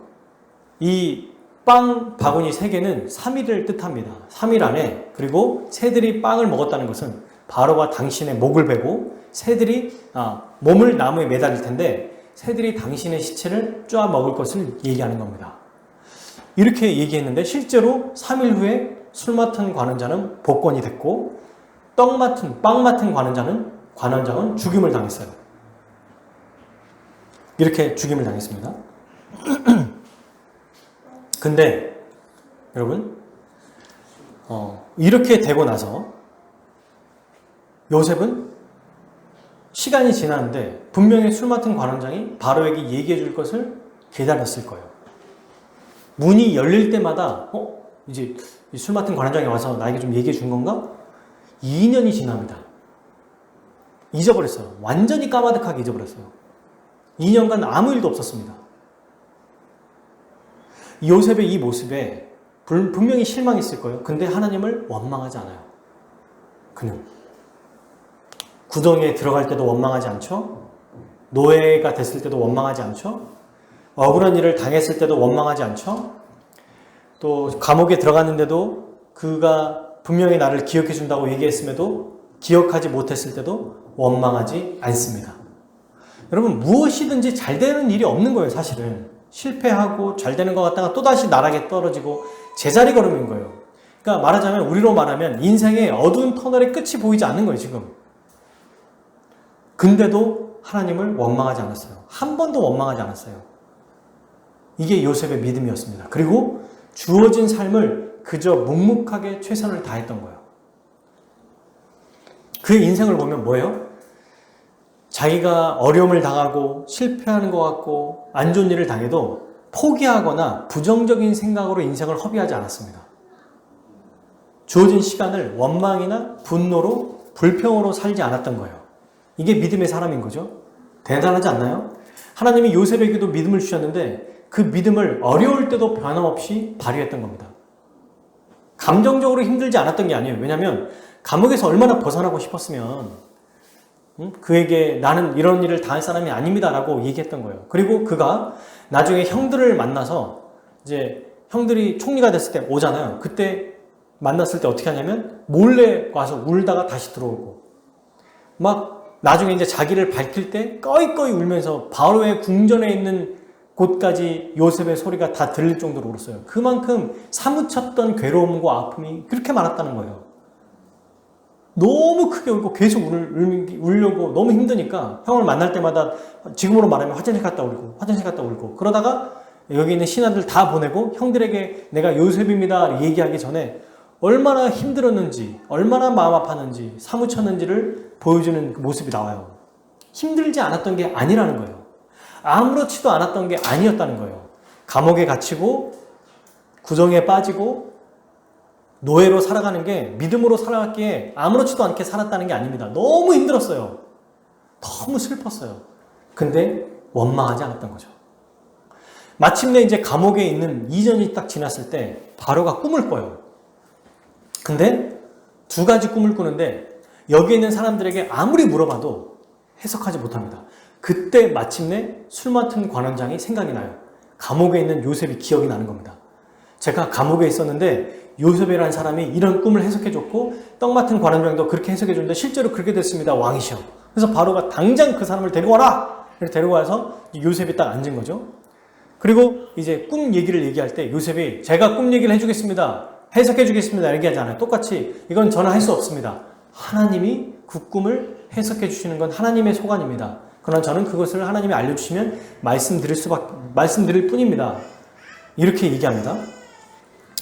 이 빵 바구니 3개는 3일을 뜻합니다. 3일 안에. 그리고 새들이 빵을 먹었다는 것은 바로가 당신의 목을 베고 새들이 몸을 나무에 매달릴 텐데 새들이 당신의 시체를 쪼아 먹을 것을 얘기하는 겁니다. 이렇게 얘기했는데 실제로 3일 후에 술 맡은 관원자는 복권이 됐고 빵 맡은 관원장은 죽임을 당했어요. 이렇게 죽임을 당했습니다. 근데 여러분, 이렇게 되고 나서 요셉은 시간이 지났는데 분명히 술 맡은 관원장이 바로에게 얘기해 줄 것을 기다렸을 거예요. 문이 열릴 때마다 이제 술 맡은 관원장이 와서 나에게 좀 얘기해 준 건가? 2년이 지납니다. 잊어버렸어요. 완전히 까마득하게 잊어버렸어요. 2년간 아무 일도 없었습니다. 요셉의 이 모습에 분명히 실망했을 거예요. 근데 하나님을 원망하지 않아요. 그는 구덩이에 들어갈 때도 원망하지 않죠. 노예가 됐을 때도 원망하지 않죠. 억울한 일을 당했을 때도 원망하지 않죠. 또 감옥에 들어갔는데도 그가 분명히 나를 기억해 준다고 얘기했음에도 기억하지 못했을 때도 원망하지 않습니다. 여러분, 무엇이든지 잘 되는 일이 없는 거예요. 사실은 실패하고 잘 되는 것 같다가 또다시 나락에 떨어지고 제자리 걸음인 거예요. 그러니까 말하자면, 우리로 말하면 인생의 어두운 터널의 끝이 보이지 않는 거예요. 지금. 근데도 하나님을 원망하지 않았어요. 한 번도 원망하지 않았어요. 이게 요셉의 믿음이었습니다. 그리고 주어진 삶을 그저 묵묵하게 최선을 다했던 거예요. 그의 인생을 보면 뭐예요? 자기가 어려움을 당하고 실패하는 것 같고 안 좋은 일을 당해도 포기하거나 부정적인 생각으로 인생을 허비하지 않았습니다. 주어진 시간을 원망이나 분노로 불평으로 살지 않았던 거예요. 이게 믿음의 사람인 거죠. 대단하지 않나요? 하나님이 요셉에게도 믿음을 주셨는데 그 믿음을 어려울 때도 변함없이 발휘했던 겁니다. 감정적으로 힘들지 않았던 게 아니에요. 왜냐하면 감옥에서 얼마나 벗어나고 싶었으면 그에게 나는 이런 일을 당할 사람이 아닙니다 라고 얘기했던 거예요. 그리고 그가 나중에 형들을 만나서 이제 형들이 총리가 됐을 때 오잖아요. 그때 만났을 때 어떻게 하냐면 몰래 와서 울다가 다시 들어오고 막 나중에 이제 자기를 밝힐 때 꺼이꺼이 울면서 바로의 궁전에 있는 곳까지 요셉의 소리가 다 들릴 정도로 울었어요. 그만큼 사무쳤던 괴로움과 아픔이 그렇게 많았다는 거예요. 너무 크게 울고 계속 울려고 너무 힘드니까 형을 만날 때마다 지금으로 말하면 화장실 갔다 울고 그러다가 여기 있는 신하들 다 보내고 형들에게 내가 요셉입니다 얘기하기 전에 얼마나 힘들었는지 얼마나 마음 아팠는지 사무쳤는지를 보여주는 그 모습이 나와요. 힘들지 않았던 게 아니라는 거예요. 아무렇지도 않았던 게 아니었다는 거예요. 감옥에 갇히고 구덩이에 빠지고 노예로 살아가는 게 믿음으로 살아갔기에 아무렇지도 않게 살았다는 게 아닙니다. 너무 힘들었어요. 너무 슬펐어요. 근데 원망하지 않았던 거죠. 마침내 이제 감옥에 있는 2년이 딱 지났을 때 바로가 꿈을 꿔요. 근데 두 가지 꿈을 꾸는데 여기 있는 사람들에게 아무리 물어봐도 해석하지 못합니다. 그때 마침내 술 맡은 관원장이 생각이 나요. 감옥에 있는 요셉이 기억이 나는 겁니다. 제가 감옥에 있었는데 요셉이라는 사람이 이런 꿈을 해석해줬고 떡 맡은 관원장도 그렇게 해석해줬는데 실제로 그렇게 됐습니다. 왕이시여. 그래서 바로가 당장 그 사람을 데려와라! 이렇게 데려와서 요셉이 딱 앉은 거죠. 그리고 이제 꿈 얘기를 얘기할 때 요셉이 제가 꿈 얘기를 해주겠습니다. 해석해주겠습니다. 얘기하지 않아요. 똑같이 이건 저는 할 수 없습니다. 하나님이 그 꿈을 해석해 주시는 건 하나님의 소관입니다. 그러나 저는 그것을 하나님이 알려주시면 말씀드릴 뿐입니다. 이렇게 얘기합니다.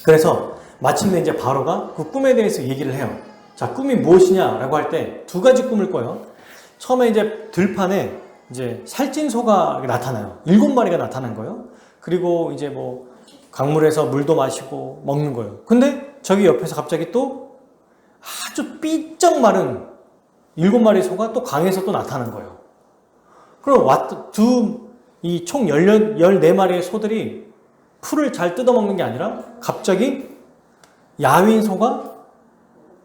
그래서 마침내 이제 바로가 그 꿈에 대해서 얘기를 해요. 자, 꿈이 무엇이냐라고 할 때 두 가지 꿈을 꿔요. 처음에 이제 들판에 이제 살찐소가 나타나요. 7마리가 나타난 거예요. 그리고 이제 뭐 강물에서 물도 마시고 먹는 거예요. 근데 저기 옆에서 갑자기 또 아주 삐쩍 마른 7마리 소가 또 강에서 또 나타난 거예요. 그럼 이 총 14마리의 소들이 풀을 잘 뜯어먹는 게 아니라 갑자기 야윈 소가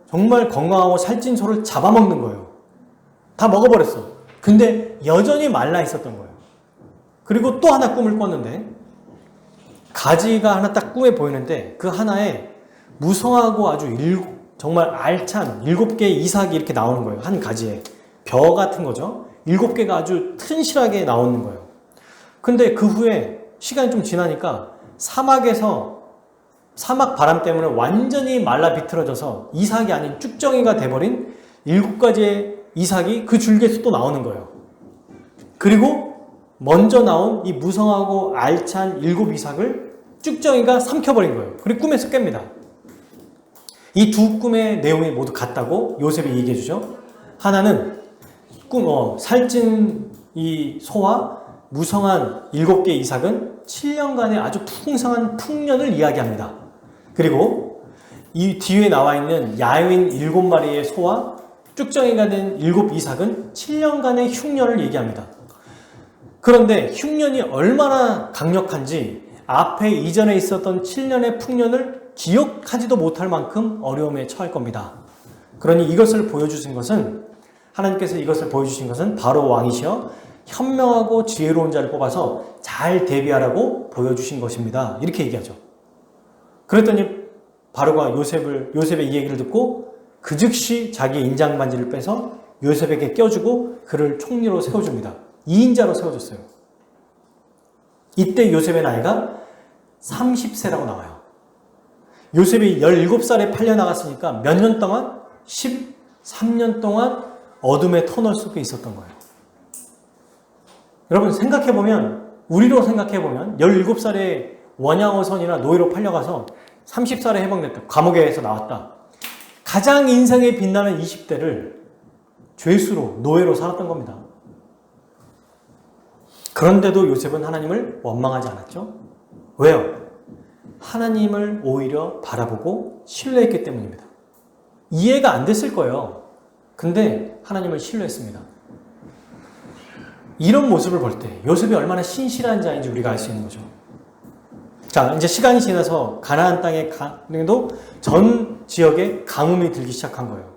정말 건강하고 살찐 소를 잡아먹는 거예요. 다 먹어버렸어. 근데 여전히 말라 있었던 거예요. 그리고 또 하나 꿈을 꿨는데 가지가 하나 딱 꿈에 보이는데 그 하나에 무성하고 아주 정말 알찬 7개의 이삭이 이렇게 나오는 거예요. 한 가지에. 벼 같은 거죠. 7개가 아주 튼실하게 나오는 거예요. 근데 그 후에 시간이 좀 지나니까 사막에서 사막 바람 때문에 완전히 말라 비틀어져서 이삭이 아닌 쭉정이가 돼버린 7가지의 이삭이 그 줄기에서 또 나오는 거예요. 그리고 먼저 나온 이 무성하고 알찬 7 이삭을 쭉정이가 삼켜버린 거예요. 그리고 꿈에서 깹니다. 이 두 꿈의 내용이 모두 같다고 요셉이 얘기해 주죠. 하나는 살찐 이 소와 무성한 7개 이삭은 7년간의 아주 풍성한 풍년을 이야기합니다. 그리고 이 뒤에 나와 있는 야윈 7마리의 소와 쭉정이가 된 7 이삭은 7년간의 흉년을 얘기합니다. 그런데 흉년이 얼마나 강력한지 앞에 이전에 있었던 7년의 풍년을 기억하지도 못할 만큼 어려움에 처할 겁니다. 그러니 이것을 보여주신 것은 하나님께서 이것을 보여주신 것은 바로 왕이시여 현명하고 지혜로운 자를 뽑아서 잘 대비하라고 보여주신 것입니다. 이렇게 얘기하죠. 그랬더니 바로가 요셉의 이 얘기를 듣고 그 즉시 자기 인장 반지를 빼서 요셉에게 껴주고 그를 총리로 세워줍니다. 2인자로 세워줬어요. 이때 요셉의 나이가 30세라고 나와요. 요셉이 17살에 팔려나갔으니까 몇 년 동안? 13년 동안 어둠의 터널 속에 있었던 거예요. 여러분 생각해보면, 우리로 생각해보면 17살에 원양어선이나 노예로 팔려가서 30살에 해방됐다. 감옥에서 나왔다. 가장 인생에 빛나는 20대를 죄수로, 노예로 살았던 겁니다. 그런데도 요셉은 하나님을 원망하지 않았죠. 왜요? 하나님을 오히려 바라보고 신뢰했기 때문입니다. 이해가 안 됐을 거예요. 근데 하나님을 신뢰했습니다. 이런 모습을 볼 때 요셉이 얼마나 신실한 자인지 우리가 알 수 있는 거죠. 자, 이제 시간이 지나서 가나안 땅에도 전 지역에 가뭄이 들기 시작한 거예요.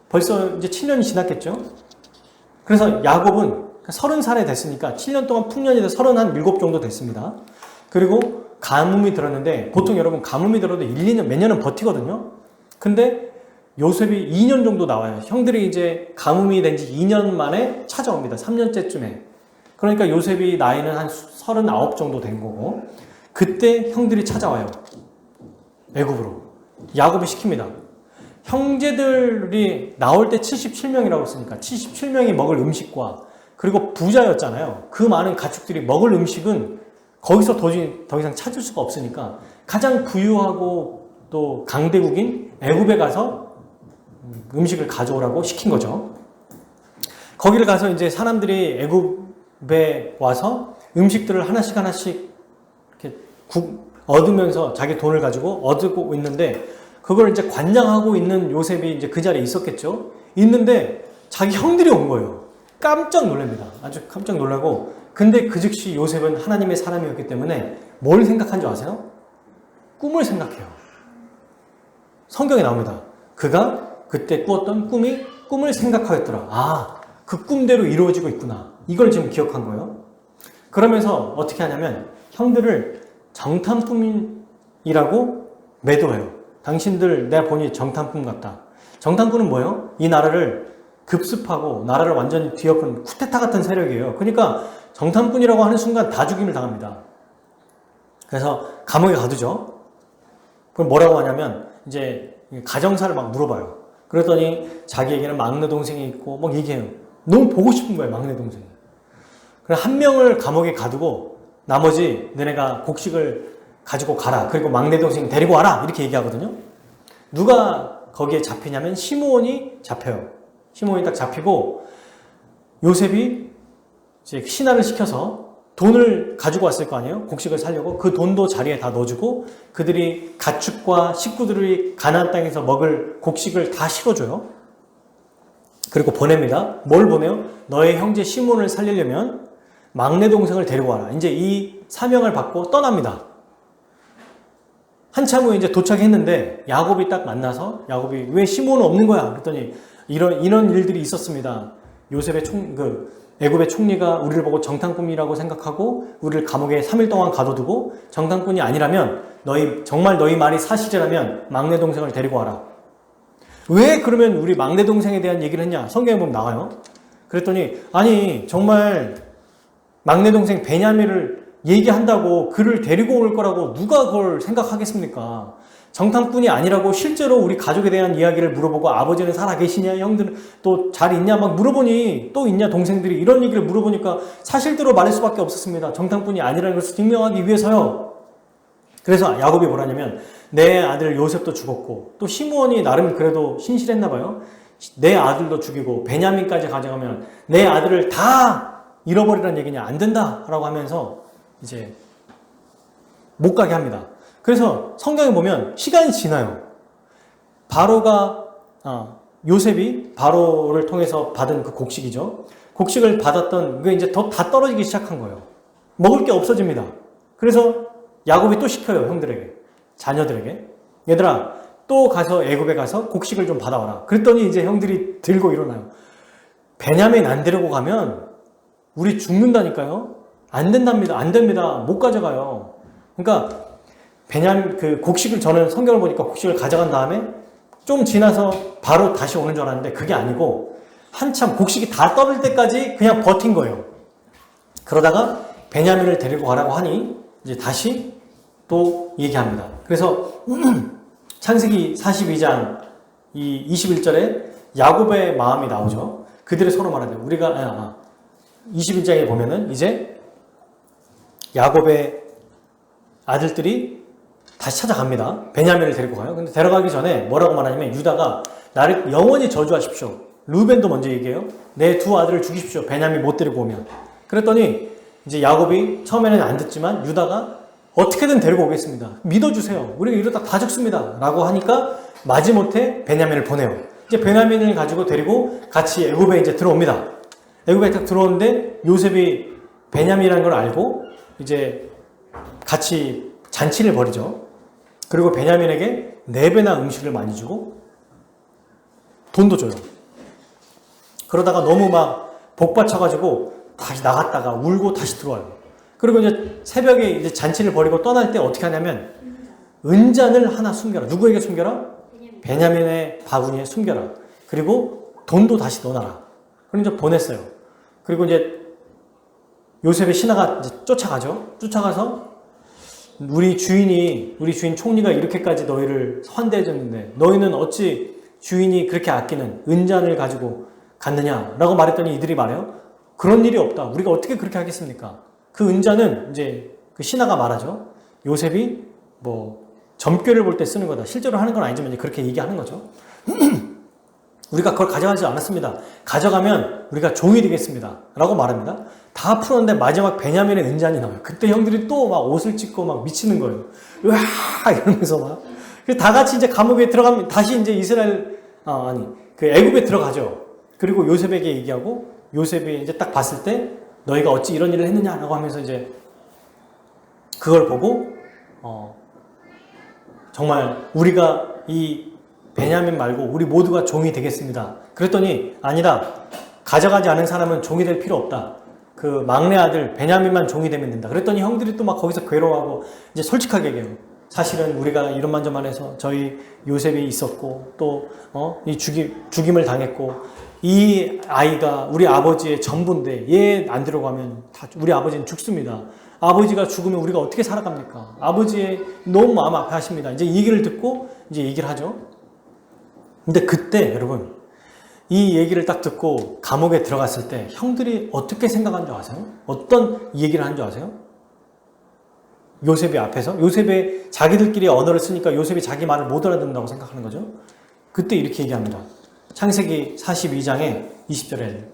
벌써 이제 7년이 지났겠죠. 그래서 야곱은 30살에 됐으니까 7년 동안 풍년이 돼서 37 정도 됐습니다. 그리고 가뭄이 들었는데 보통 여러분 가뭄이 들어도 1, 2년 몇 년은 버티거든요. 근데 요셉이 2년 정도 나와요. 형들이 이제 가뭄이 된 지 2년 만에 찾아옵니다. 3년째쯤에. 그러니까 요셉이 나이는 한 39 정도 된 거고 그때 형들이 찾아와요. 애굽으로. 야곱이 시킵니다. 형제들이 나올 때 77명이라고 했으니까 77명이 먹을 음식과 그리고 부자였잖아요. 그 많은 가축들이 먹을 음식은 거기서 더 이상 찾을 수가 없으니까 가장 부유하고 또 강대국인 애굽에 가서 음식을 가져오라고 시킨 거죠. 거기를 가서 이제 사람들이 애굽에 와서 음식들을 하나씩 이렇게 얻으면서 자기 돈을 가지고 얻고 있는데 그걸 이제 관장하고 있는 요셉이 이제 그 자리에 있었겠죠. 있는데 자기 형들이 온 거예요. 깜짝 놀랍니다. 아주 깜짝 놀라고. 근데 그 즉시 요셉은 하나님의 사람이었기 때문에 뭘 생각한 줄 아세요? 꿈을 생각해요. 성경에 나옵니다. 그가 그때 꾸었던 꿈이 꿈을 생각하였더라. 아, 그 꿈대로 이루어지고 있구나. 이걸 지금 기억한 거예요. 그러면서 어떻게 하냐면 형들을 정탐꾼이라고 매도해요. 당신들 내가 보니 정탐꾼 같다. 정탐꾼은 뭐예요? 이 나라를 급습하고 나라를 완전히 뒤엎은 쿠데타 같은 세력이에요. 그러니까 정탐꾼이라고 하는 순간 다 죽임을 당합니다. 그래서 감옥에 가두죠. 그럼 뭐라고 하냐면 이제 가정사를 막 물어봐요. 그랬더니 자기에게는 막내 동생이 있고 막 얘기해요. 너무 보고 싶은 거예요, 막내 동생이. 그래서 한 명을 감옥에 가두고 나머지 너네가 곡식을 가지고 가라. 그리고 막내 동생 데리고 와라. 이렇게 얘기하거든요. 누가 거기에 잡히냐면 시므온이 잡혀요. 시므온이 딱 잡히고 요셉이 이제 신하를 시켜서 돈을 가지고 왔을 거 아니에요? 곡식을 사려고. 그 돈도 자리에 다 넣어주고 그들이 가축과 식구들이 가나안 땅에서 먹을 곡식을 다 실어줘요. 그리고 보냅니다. 뭘 보내요? 너의 형제 시몬을 살리려면 막내 동생을 데리고 와라. 이제 이 사명을 받고 떠납니다. 한참 후에 이제 도착했는데 야곱이 딱 만나서 야곱이 왜 시몬은 없는 거야? 그랬더니 이런 일들이 있었습니다. 요셉의 애굽의 총리가 우리를 보고 정탐꾼이라고 생각하고 우리를 감옥에 3일 동안 가둬두고 정탐꾼이 아니라면 정말 너희 말이 사실이라면 막내 동생을 데리고 와라. 왜 그러면 우리 막내 동생에 대한 얘기를 했냐? 성경에 보면 나와요. 그랬더니 아니 정말 막내 동생 베냐민을 얘기한다고 그를 데리고 올 거라고 누가 그걸 생각하겠습니까? 정탐꾼이 아니라고 실제로 우리 가족에 대한 이야기를 물어보고 아버지는 살아 계시냐, 형들은 또 잘 있냐 막 물어보니, 또 있냐 동생들이 이런 얘기를 물어보니까 사실대로 말할 수밖에 없었습니다. 정탐꾼이 아니라는 것을 증명하기 위해서요. 그래서 야곱이 뭐라냐면 내 아들 요셉도 죽었고 또 시므온이 나름 그래도 신실했나 봐요. 내 아들도 죽이고 베냐민까지 가져가면 내 아들을 다 잃어버리라는 얘기냐, 안 된다라고 하면서 이제 못 가게 합니다. 그래서 성경에 보면 시간이 지나요. 요셉이 바로를 통해서 받은 그 곡식이죠. 곡식을 받았던 그 이제 다 떨어지기 시작한 거예요. 먹을 게 없어집니다. 그래서 야곱이 또 시켜요, 형들에게, 자녀들에게. 얘들아, 또 가서 애굽에 가서 곡식을 좀 받아와라. 그랬더니 이제 형들이 들고 일어나요. 베냐민 안 데리고 가면 우리 죽는다니까요. 안 된답니다. 안 됩니다. 못 가져가요. 그러니까 베냐민 그 곡식을, 저는 성경을 보니까 곡식을 가져간 다음에 좀 지나서 바로 다시 오는 줄 알았는데 그게 아니고 한참 곡식이 다 떨어질 때까지 그냥 버틴 거예요. 그러다가 베냐민을 데리고 가라고 하니 이제 다시 또 얘기합니다. 그래서 창세기 42장 이 21절에 야곱의 마음이 나오죠. 그들이 서로 말하죠. 우리가 21장에 보면은 이제 야곱의 아들들이 다시 찾아갑니다. 베냐민을 데리고 가요. 근데 데려가기 전에 뭐라고 말하냐면 유다가 나를 영원히 저주하십시오. 루벤도 먼저 얘기해요. 내 두 아들을 죽이십시오. 베냐민 못 데리고 오면. 그랬더니 이제 야곱이 처음에는 안 듣지만 유다가 어떻게든 데리고 오겠습니다. 믿어주세요. 우리가 이러다 다 죽습니다. 라고 하니까 마지못해 베냐민을 보내요. 이제 베냐민을 가지고 데리고 같이 애굽에 이제 들어옵니다. 애굽에 딱 들어오는데 요셉이 베냐민이라는 걸 알고 이제 같이 잔치를 벌이죠. 그리고 베냐민에게 4배나 음식을 많이 주고 돈도 줘요. 그러다가 너무 막 복받쳐가지고 다시 나갔다가 울고 다시 들어와요. 그리고 이제 새벽에 이제 잔치를 벌이고 떠날 때 어떻게 하냐면 은잔을 하나 숨겨라. 누구에게 숨겨라? 베냐민의 바구니에 숨겨라. 그리고 돈도 다시 넣어놔라. 그럼 이제 보냈어요. 그리고 이제 요셉의 신하가 이제 쫓아가죠. 쫓아가서 우리 주인 총리가 이렇게까지 너희를 환대해줬는데 너희는 어찌 주인이 그렇게 아끼는 은잔을 가지고 갔느냐라고 말했더니 이들이 말해요. 그런 일이 없다. 우리가 어떻게 그렇게 하겠습니까? 그 은잔은 이제 그 신하가 말하죠. 요셉이 뭐 점괘를 볼 때 쓰는 거다. 실제로 하는 건 아니지만 이제 그렇게 얘기하는 거죠. 우리가 그걸 가져가지 않았습니다. 가져가면 우리가 종이 되겠습니다. 라고 말합니다. 다 풀었는데 마지막 베냐민의 은잔이 나와요. 그때 형들이 또 막 옷을 찢고 막 미치는 거예요. 으아! 이러면서 막. 다 같이 이제 감옥에 들어가면 다시 이제 그 애굽에 들어가죠. 그리고 요셉에게 얘기하고 요셉이 이제 딱 봤을 때 너희가 어찌 이런 일을 했느냐라고 하면서 이제 그걸 보고 정말 우리가 이 베냐민 말고 우리 모두가 종이 되겠습니다. 그랬더니 아니다. 가져가지 않은 사람은 종이 될 필요 없다. 그 막내 아들 베냐민만 종이 되면 된다. 그랬더니 형들이 또 막 거기서 괴로워하고 이제 솔직하게 얘기해요. 사실은 우리가 이런만저만 해서 저희 요셉이 있었고 또 이 죽임을 당했고 이 아이가 우리 아버지의 전부인데 얘 안 들어가면 다 우리 아버지는 죽습니다. 아버지가 죽으면 우리가 어떻게 살아갑니까? 아버지의 너무 마음 아파하십니다. 이제 이 얘기를 듣고 이제 얘기를 하죠. 근데 그때 여러분 이 얘기를 딱 듣고 감옥에 들어갔을 때 형들이 어떻게 생각한 줄 아세요? 어떤 얘기를 한 줄 아세요? 요셉이 앞에서 요셉의 자기들끼리 언어를 쓰니까 요셉이 자기 말을 못 알아듣는다고 생각하는 거죠. 그때 이렇게 얘기합니다. 창세기 42장에 20절에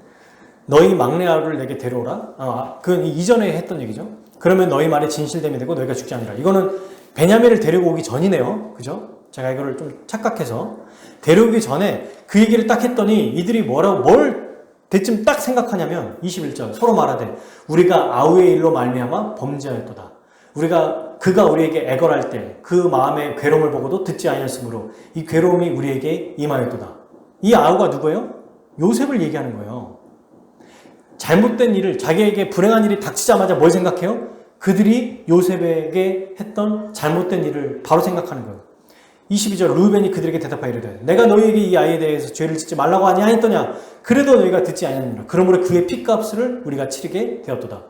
너희 막내 아들을 내게 데려오라. 그건 이전에 했던 얘기죠. 그러면 너희 말이 진실됨이 되고 너희가 죽지 아니라. 이거는 베냐민을 데리고 오기 전이네요. 그죠? 제가 이거를 좀 착각해서 데려오기 전에 그 얘기를 딱 했더니 이들이 뭘 대쯤 딱 생각하냐면 21절 서로 말하되 우리가 아우의 일로 말미암아 범죄하였도다. 그가 우리에게 애걸할 때 그 마음의 괴로움을 보고도 듣지 아니했으므로 이 괴로움이 우리에게 임하였도다. 이 아우가 누구예요? 요셉을 얘기하는 거예요. 잘못된 일을 자기에게 불행한 일이 닥치자마자 뭘 생각해요? 그들이 요셉에게 했던 잘못된 일을 바로 생각하는 거예요. 22절 루벤이 그들에게 대답하여 이르되 내가 너희에게 이 아이에 대해서 죄를 짓지 말라고 아니하였더냐 그래도 너희가 듣지 아니하느니라 그러므로 그의 핏값을 우리가 치르게 되었도다.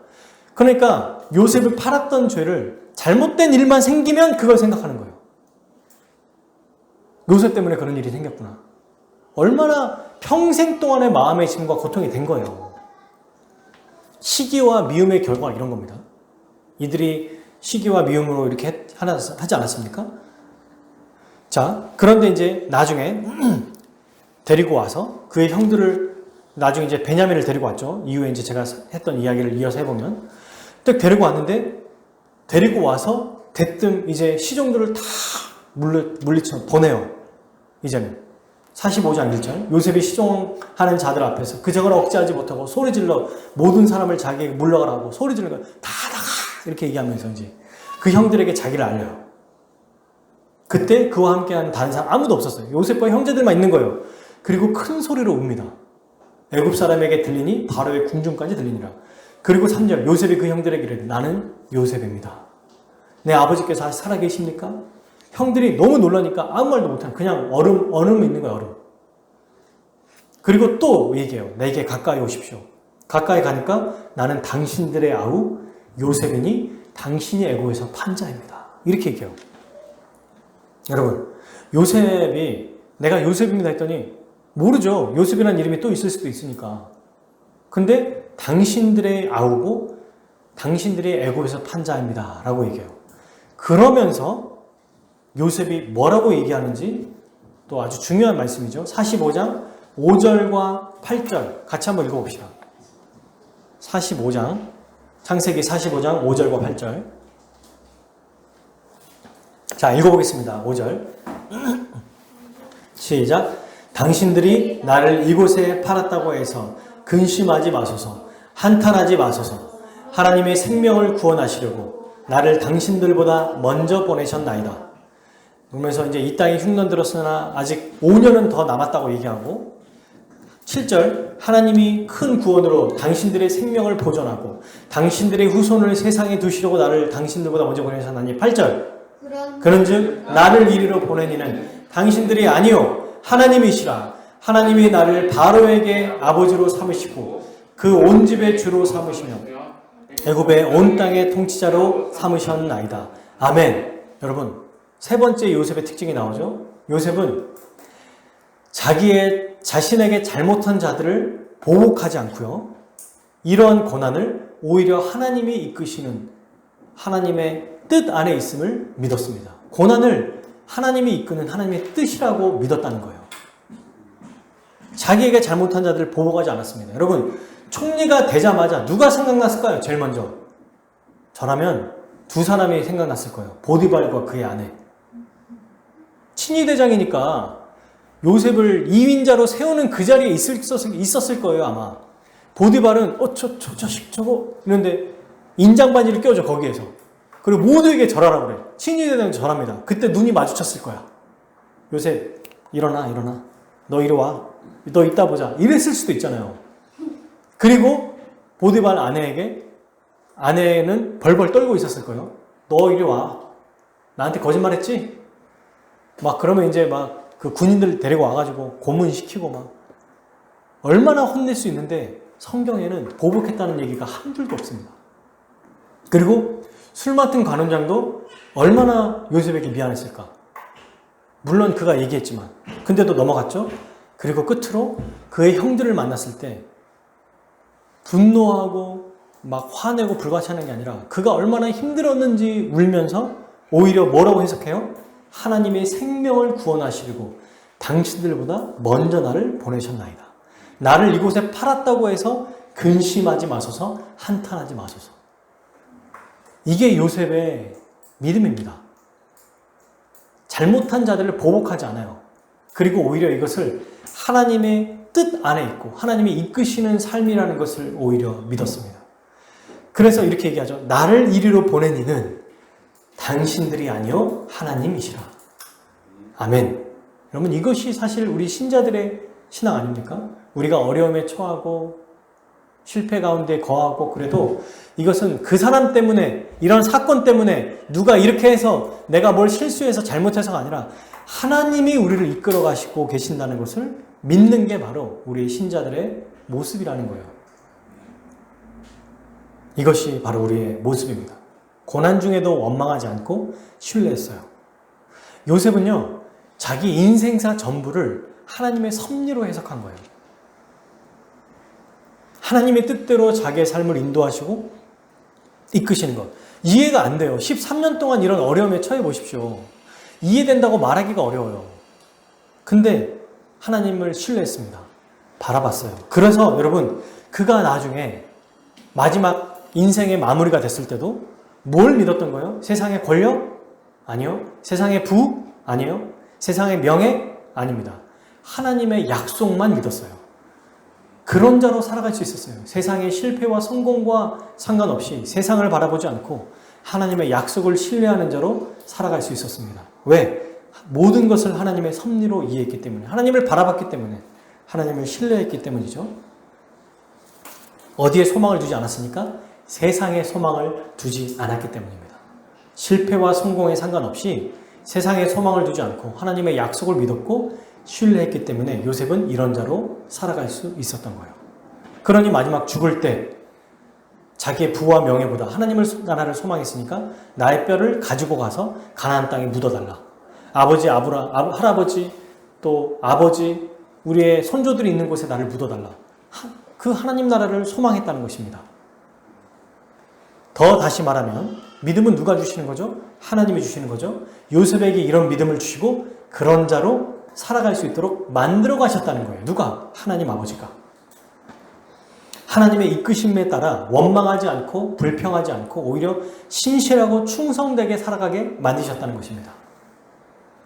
그러니까 요셉을 팔았던 죄를 잘못된 일만 생기면 그걸 생각하는 거예요. 요셉 때문에 그런 일이 생겼구나. 얼마나 평생 동안의 마음의 짐과 고통이 된 거예요. 시기와 미움의 결과가 이런 겁니다. 이들이 시기와 미움으로 이렇게 하지 않았습니까? 자, 그런데 이제 나중에 데리고 와서 그의 형들을 나중에 이제 베냐민을 데리고 왔죠. 이후에 이제 제가 했던 이야기를 이어서 해보면 딱 데리고 왔는데 데리고 와서 대뜸 이제 시종들을 다 물리쳐 보내요. 이제는 45장 1절 요셉이 시종하는 자들 앞에서 그 정을 억제하지 못하고 소리질러 모든 사람을 자기에게 물러가라고 소리질러 다 나가 이렇게 얘기하면서 이제 그 형들에게 자기를 알려요. 그때 그와 함께하는 다른 사람 아무도 없었어요. 요셉과 형제들만 있는 거예요. 그리고 큰 소리로 웁니다. 애굽 사람에게 들리니 바로의 궁중까지 들리니라. 그리고 3절 요셉이 그 형들에게 이르되 나는 요셉입니다. 내 아버지께서 아직 살아계십니까? 형들이 너무 놀라니까 아무 말도 못하는 그냥 얼음 있는 거예요. 얼음. 그리고 또 얘기해요. 내게 가까이 오십시오. 가까이 가니까 나는 당신들의 아우 요셉이니 당신이 애고에서 판자입니다. 이렇게 얘기해요. 여러분 요셉이 내가 요셉입니다 했더니 모르죠. 요셉이라는 이름이 또 있을 수도 있으니까. 근데 당신들의 아우고 당신들이 애고에서 판자입니다 라고 얘기해요. 그러면서 요셉이 뭐라고 얘기하는지 또 아주 중요한 말씀이죠. 45장 5절과 8절 같이 한번 읽어봅시다. 45장 창세기 45장 5절과 8절 자 읽어보겠습니다. 5절 시작 당신들이 나를 이곳에 팔았다고 해서 근심하지 마소서 한탄하지 마소서 하나님의 생명을 구원하시려고 나를 당신들보다 먼저 보내셨나이다. 그러면서 이제 이 땅에 흉년 들었으나 아직 5년은 더 남았다고 얘기하고 7절 하나님이 큰 구원으로 당신들의 생명을 보존하고 당신들의 후손을 세상에 두시려고 나를 당신들보다 먼저 보내셨나니 8절 그런즉 나를 이리로 보내니는 당신들이 아니요 하나님이시라. 하나님이 나를 바로에게 아버지로 삼으시고 그 온 집의 주로 삼으시며 애굽의 온 땅의 통치자로 삼으셨나이다. 아멘. 여러분 세 번째 요셉의 특징이 나오죠. 요셉은 자신에게 잘못한 자들을 보복하지 않고요. 이러한 고난을 오히려 하나님이 이끄시는 하나님의 뜻 안에 있음을 믿었습니다. 고난을 하나님이 이끄는 하나님의 뜻이라고 믿었다는 거예요. 자기에게 잘못한 자들을 보복하지 않았습니다. 여러분 총리가 되자마자 누가 생각났을까요? 제일 먼저 저라면 두 사람이 생각났을 거예요. 보디발과 그의 아내. 친위대장이니까 요셉을 2인자로 세우는 그 자리에 있었을 거예요 아마. 보디발은 저 자식 저거 이런데 인장반지를 껴줘 거기에서. 그리고 모두에게 절하라고 그래. 친위대장은 절합니다. 그때 눈이 마주쳤을 거야. 요셉 일어나 너 이리 와. 너 이따 보자. 이랬을 수도 있잖아요. 그리고 보디발 아내는 벌벌 떨고 있었을 거예요. 너 이리 와. 나한테 거짓말했지? 막 그러면 이제 막 그 군인들 데리고 와가지고 고문시키고 막 얼마나 혼낼 수 있는데 성경에는 보복했다는 얘기가 한둘도 없습니다. 그리고 술 맡은 관원장도 얼마나 요셉에게 미안했을까. 물론 그가 얘기했지만 근데도 넘어갔죠. 그리고 끝으로 그의 형들을 만났을 때 분노하고 막 화내고 불같이하는 게 아니라 그가 얼마나 힘들었는지 울면서 오히려 뭐라고 해석해요? 하나님의 생명을 구원하시려고 당신들보다 먼저 나를 보내셨나이다. 나를 이곳에 팔았다고 해서 근심하지 마소서 한탄하지 마소서. 이게 요셉의 믿음입니다. 잘못한 자들을 보복하지 않아요. 그리고 오히려 이것을 하나님의 뜻 안에 있고 하나님이 이끄시는 삶이라는 것을 오히려 믿었습니다. 그래서 이렇게 얘기하죠. 나를 이리로 보낸 이는 당신들이 아니요 하나님이시라. 아멘. 여러분 이것이 사실 우리 신자들의 신앙 아닙니까? 우리가 어려움에 처하고 실패 가운데 거하고 그래도 이것은 그 사람 때문에 이런 사건 때문에 누가 이렇게 해서 내가 뭘 실수해서 잘못해서가 아니라 하나님이 우리를 이끌어 가시고 계신다는 것을 믿는 게 바로 우리 신자들의 모습이라는 거예요. 이것이 바로 우리의 모습입니다. 고난 중에도 원망하지 않고 신뢰했어요. 요셉은요, 자기 인생사 전부를 하나님의 섭리로 해석한 거예요. 하나님의 뜻대로 자기의 삶을 인도하시고 이끄시는 것. 이해가 안 돼요. 13년 동안 이런 어려움에 처해 보십시오. 이해된다고 말하기가 어려워요. 근데 하나님을 신뢰했습니다. 바라봤어요. 그래서 여러분, 그가 나중에 마지막 인생의 마무리가 됐을 때도 뭘 믿었던 거예요? 세상의 권력? 아니요. 세상의 부? 아니요. 세상의 명예? 아닙니다. 하나님의 약속만 믿었어요. 그런 자로 살아갈 수 있었어요. 세상의 실패와 성공과 상관없이 세상을 바라보지 않고 하나님의 약속을 신뢰하는 자로 살아갈 수 있었습니다. 왜? 모든 것을 하나님의 섭리로 이해했기 때문에, 하나님을 바라봤기 때문에, 하나님을 신뢰했기 때문이죠. 어디에 소망을 두지 않았으니까? 세상에 소망을 두지 않았기 때문입니다. 실패와 성공에 상관없이 세상에 소망을 두지 않고 하나님의 약속을 믿었고 신뢰했기 때문에 요셉은 이런 자로 살아갈 수 있었던 거예요. 그러니 마지막 죽을 때 자기의 부와 명예보다 하나님의 나라를 소망했으니까 나의 뼈를 가지고 가서 가나안 땅에 묻어달라. 아버지 할아버지 또 아버지 우리의 손조들이 있는 곳에 나를 묻어달라. 그 하나님 나라를 소망했다는 것입니다. 더 다시 말하면 믿음은 누가 주시는 거죠? 하나님이 주시는 거죠. 요셉에게 이런 믿음을 주시고 그런 자로 살아갈 수 있도록 만들어 가셨다는 거예요. 누가? 하나님 아버지가. 하나님의 이끄심에 따라 원망하지 않고 불평하지 않고 오히려 신실하고 충성되게 살아가게 만드셨다는 것입니다.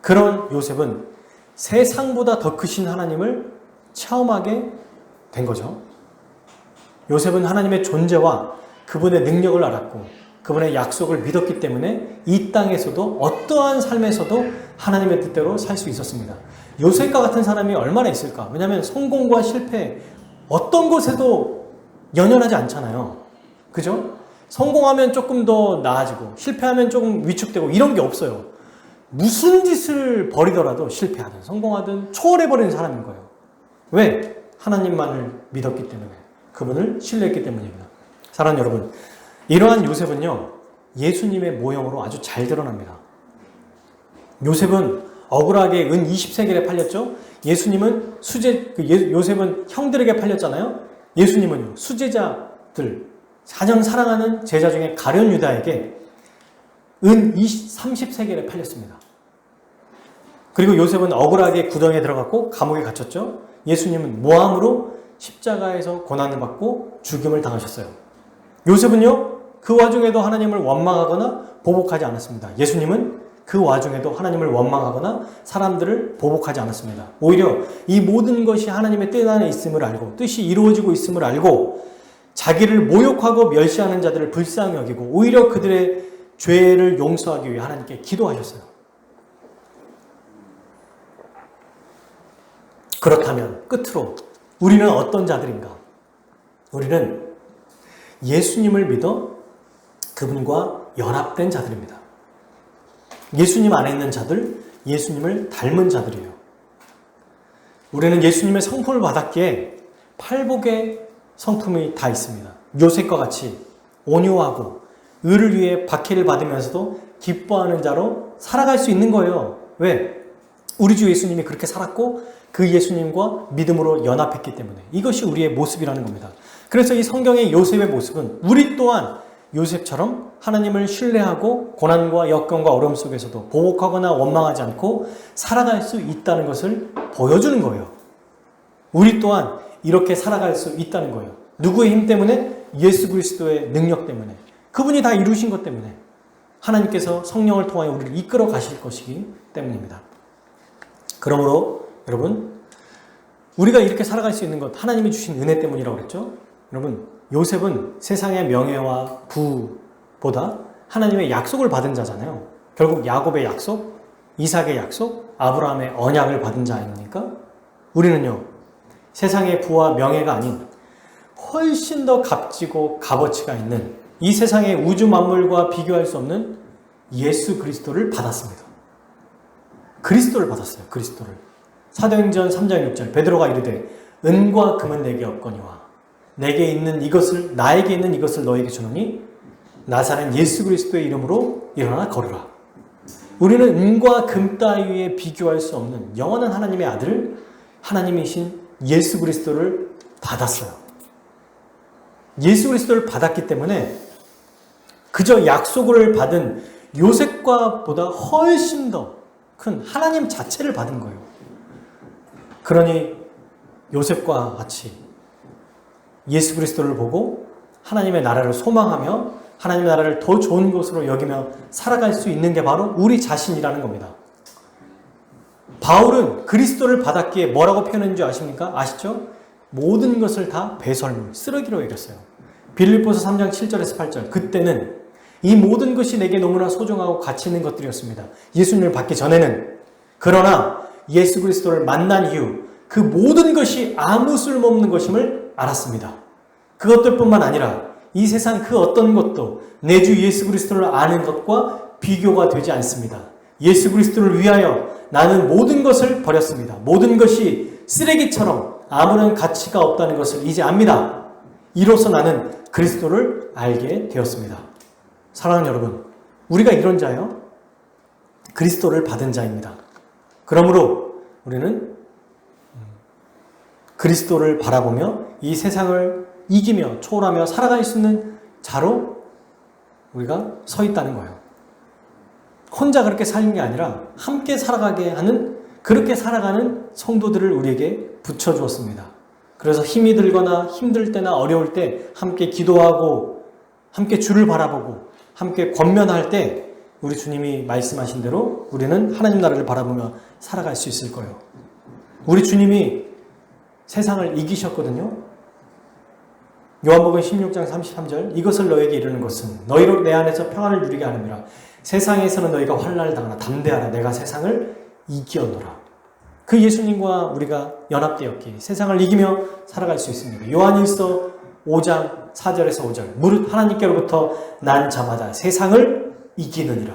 그런 요셉은 세상보다 더 크신 하나님을 체험하게 된 거죠. 요셉은 하나님의 존재와 그분의 능력을 알았고 그분의 약속을 믿었기 때문에 이 땅에서도 어떠한 삶에서도 하나님의 뜻대로 살 수 있었습니다. 요셉과 같은 사람이 얼마나 있을까? 왜냐하면 성공과 실패 어떤 곳에도 연연하지 않잖아요. 그죠? 성공하면 조금 더 나아지고 실패하면 조금 위축되고 이런 게 없어요. 무슨 짓을 벌이더라도 실패하든 성공하든 초월해버리는 사람인 거예요. 왜? 하나님만을 믿었기 때문에, 그분을 신뢰했기 때문입니다. 사랑하는 여러분, 이러한 요셉은요, 예수님의 모형으로 아주 잘 드러납니다. 요셉은 억울하게 은 20세겔에 팔렸죠? 예수님은 요셉은 형들에게 팔렸잖아요? 예수님은요, 수제자들, 가장 사랑하는 제자 중에 가룟 유다에게 은 30세겔에 팔렸습니다. 그리고 요셉은 억울하게 구덩이에 들어갔고 감옥에 갇혔죠? 예수님은 모함으로 십자가에서 고난을 받고 죽임을 당하셨어요. 요셉은요, 그 와중에도 하나님을 원망하거나 보복하지 않았습니다. 예수님은 그 와중에도 하나님을 원망하거나 사람들을 보복하지 않았습니다. 오히려 이 모든 것이 하나님의 뜻 안에 있음을 알고 뜻이 이루어지고 있음을 알고 자기를 모욕하고 멸시하는 자들을 불쌍히 여기고 오히려 그들의 죄를 용서하기 위해 하나님께 기도하셨어요. 그렇다면 끝으로 우리는 어떤 자들인가? 우리는 예수님을 믿어 그분과 연합된 자들입니다. 예수님 안에 있는 자들, 예수님을 닮은 자들이에요. 우리는 예수님의 성품을 받았기에 팔복의 성품이 다 있습니다. 요셉과 같이 온유하고 의를 위해 박해를 받으면서도 기뻐하는 자로 살아갈 수 있는 거예요. 왜? 우리 주 예수님이 그렇게 살았고 그 예수님과 믿음으로 연합했기 때문에 이것이 우리의 모습이라는 겁니다. 그래서 이 성경의 요셉의 모습은 우리 또한 요셉처럼 하나님을 신뢰하고 고난과 역경과 어려움 속에서도 보복하거나 원망하지 않고 살아갈 수 있다는 것을 보여주는 거예요. 우리 또한 이렇게 살아갈 수 있다는 거예요. 누구의 힘 때문에? 예수 그리스도의 능력 때문에. 그분이 다 이루신 것 때문에. 하나님께서 성령을 통하여 우리를 이끌어 가실 것이기 때문입니다. 그러므로 여러분, 우리가 이렇게 살아갈 수 있는 것 하나님이 주신 은혜 때문이라고 그랬죠. 여러분, 요셉은 세상의 명예와 부보다 하나님의 약속을 받은 자잖아요. 결국 야곱의 약속, 이삭의 약속, 아브라함의 언약을 받은 자 아닙니까? 우리는요, 세상의 부와 명예가 아닌 훨씬 더 값지고 값어치가 있는 이 세상의 우주 만물과 비교할 수 없는 예수 그리스도를 받았습니다. 그리스도를 받았어요. 그리스도를. 사도행전 3장 6절 베드로가 이르되 은과 금은 내게 없거니와 나에게 있는 이것을 너에게 주노니 나사렛 예수 그리스도의 이름으로 일어나 걸으라. 우리는 은과 금 따위에 비교할 수 없는 영원한 하나님의 아들, 하나님이신 예수 그리스도를 받았어요. 예수 그리스도를 받았기 때문에 그저 약속을 받은 요셉과 보다 훨씬 더 큰 하나님 자체를 받은 거예요. 그러니 요셉과 같이 예수 그리스도를 보고 하나님의 나라를 소망하며 하나님의 나라를 더 좋은 곳으로 여기며 살아갈 수 있는 게 바로 우리 자신이라는 겁니다. 바울은 그리스도를 받았기에 뭐라고 표현한 줄 아십니까? 아시죠? 모든 것을 다 배설물, 쓰레기로 여겼어요. 빌립보서 3장 7절에서 8절. 그때는 이 모든 것이 내게 너무나 소중하고 가치 있는 것들이었습니다. 예수님을 받기 전에는. 그러나 예수 그리스도를 만난 이후 그 모든 것이 아무 쓸모없는 것임을 알았습니다. 그것들뿐만 아니라 이 세상 그 어떤 것도 내 주 예수 그리스도를 아는 것과 비교가 되지 않습니다. 예수 그리스도를 위하여 나는 모든 것을 버렸습니다. 모든 것이 쓰레기처럼 아무런 가치가 없다는 것을 이제 압니다. 이로써 나는 그리스도를 알게 되었습니다. 사랑하는 여러분, 우리가 이런 자요, 그리스도를 받은 자입니다. 그러므로 우리는 그리스도를 바라보며 이 세상을 이기며 초월하며 살아갈 수 있는 자로 우리가 서 있다는 거예요. 혼자 그렇게 사는 게 아니라 함께 살아가게 하는, 그렇게 살아가는 성도들을 우리에게 붙여주었습니다. 그래서 힘이 들거나 힘들 때나 어려울 때 함께 기도하고 함께 주를 바라보고 함께 권면할 때 우리 주님이 말씀하신 대로 우리는 하나님 나라를 바라보며 살아갈 수 있을 거예요. 우리 주님이 세상을 이기셨거든요. 요한복음 16장 33절, 이것을 너에게 이르는 것은 너희로 내 안에서 평안을 누리게 하느니라. 세상에서는 너희가 환난을 당하나 담대하라. 내가 세상을 이기었노라. 그 예수님과 우리가 연합되었기에 세상을 이기며 살아갈 수 있습니다. 요한일서 5장 4절에서 5절, 무릇 하나님께로부터 난 자마다 세상을 이기느니라.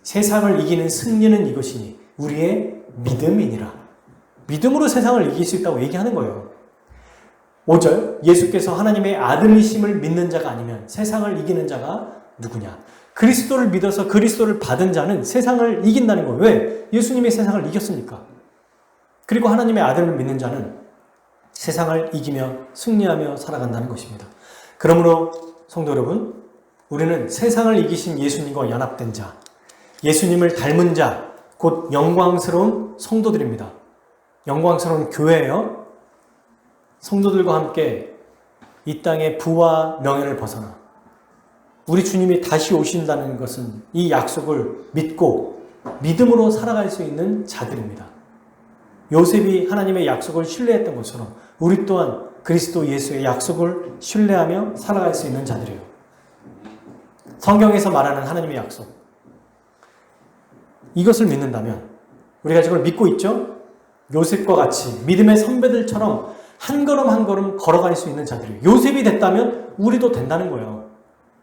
세상을 이기는 승리는 이것이니 우리의 믿음이니라. 믿음으로 세상을 이길 수 있다고 얘기하는 거예요. 5절, 예수께서 하나님의 아들이심을 믿는 자가 아니면 세상을 이기는 자가 누구냐? 그리스도를 믿어서 그리스도를 받은 자는 세상을 이긴다는 거예요. 왜? 예수님이 세상을 이겼으니까. 그리고 하나님의 아들을 믿는 자는 세상을 이기며 승리하며 살아간다는 것입니다. 그러므로 성도 여러분, 우리는 세상을 이기신 예수님과 연합된 자, 예수님을 닮은 자, 곧 영광스러운 성도들입니다. 영광스러운 교회예요. 성도들과 함께 이 땅의 부와 명예를 벗어나 우리 주님이 다시 오신다는 것은 이 약속을 믿고 믿음으로 살아갈 수 있는 자들입니다. 요셉이 하나님의 약속을 신뢰했던 것처럼 우리 또한 그리스도 예수의 약속을 신뢰하며 살아갈 수 있는 자들이에요. 성경에서 말하는 하나님의 약속, 이것을 믿는다면 우리가 지금 믿고 있죠? 요셉과 같이 믿음의 선배들처럼 한 걸음 한 걸음 걸어갈 수 있는 자들이에요. 요셉이 됐다면 우리도 된다는 거예요.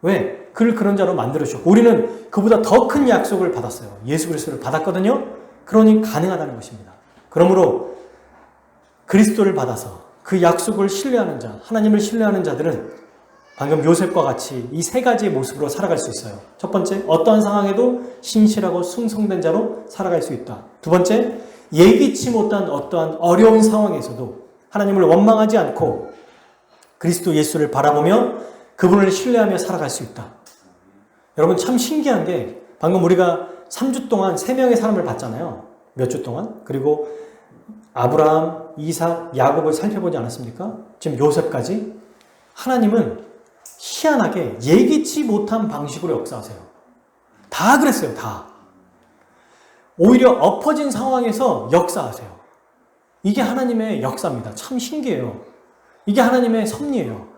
왜? 그를 그런 자로 만들어주셨고 우리는 그보다 더 큰 약속을 받았어요. 예수 그리스도를 받았거든요. 그러니 가능하다는 것입니다. 그러므로 그리스도를 받아서 그 약속을 신뢰하는 자, 하나님을 신뢰하는 자들은 방금 요셉과 같이 이 세 가지의 모습으로 살아갈 수 있어요. 첫 번째, 어떠한 상황에도 신실하고 충성된 자로 살아갈 수 있다. 두 번째, 예기치 못한 어떠한 어려운 상황에서도 하나님을 원망하지 않고 그리스도 예수를 바라보며 그분을 신뢰하며 살아갈 수 있다. 여러분 참 신기한 게 방금 우리가 3주 동안 3명의 사람을 봤잖아요. 몇 주 동안. 그리고 아브라함, 이삭, 야곱을 살펴보지 않았습니까? 지금 요셉까지. 하나님은 희한하게 예기치 못한 방식으로 역사하세요. 다 그랬어요. 다. 오히려 엎어진 상황에서 역사하세요. 이게 하나님의 역사입니다. 참 신기해요. 이게 하나님의 섭리예요.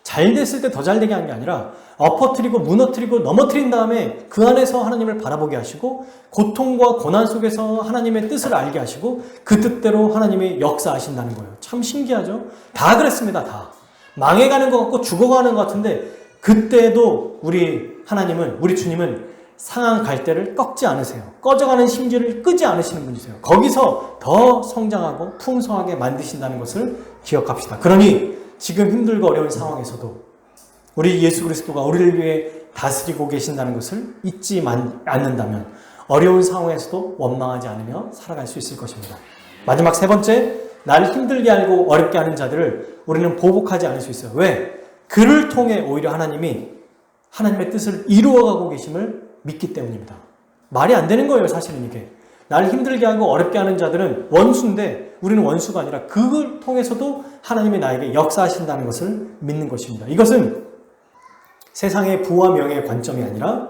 잘 됐을 때 더 잘 되게 하는 게 아니라 엎어뜨리고 무너뜨리고 넘어뜨린 다음에 그 안에서 하나님을 바라보게 하시고 고통과 고난 속에서 하나님의 뜻을 알게 하시고 그 뜻대로 하나님이 역사하신다는 거예요. 참 신기하죠? 다 그랬습니다. 다. 망해가는 것 같고 죽어가는 것 같은데 그때도 우리 하나님은, 우리 주님은 상한 갈대를 꺾지 않으세요. 꺼져가는 심지를 끄지 않으시는 분이세요. 거기서 더 성장하고 풍성하게 만드신다는 것을 기억합시다. 그러니 지금 힘들고 어려운 상황에서도 우리 예수 그리스도가 우리를 위해 다스리고 계신다는 것을 잊지 않는다면 어려운 상황에서도 원망하지 않으며 살아갈 수 있을 것입니다. 마지막 세 번째, 나를 힘들게 알고 어렵게 하는 자들을 우리는 보복하지 않을 수 있어요. 왜? 그를 통해 오히려 하나님이 하나님의 뜻을 이루어가고 계심을 믿기 때문입니다. 말이 안 되는 거예요, 사실은 이게. 나를 힘들게 하고 어렵게 하는 자들은 원수인데 우리는 원수가 아니라 그걸 통해서도 하나님이 나에게 역사하신다는 것을 믿는 것입니다. 이것은 세상의 부와 명예의 관점이 아니라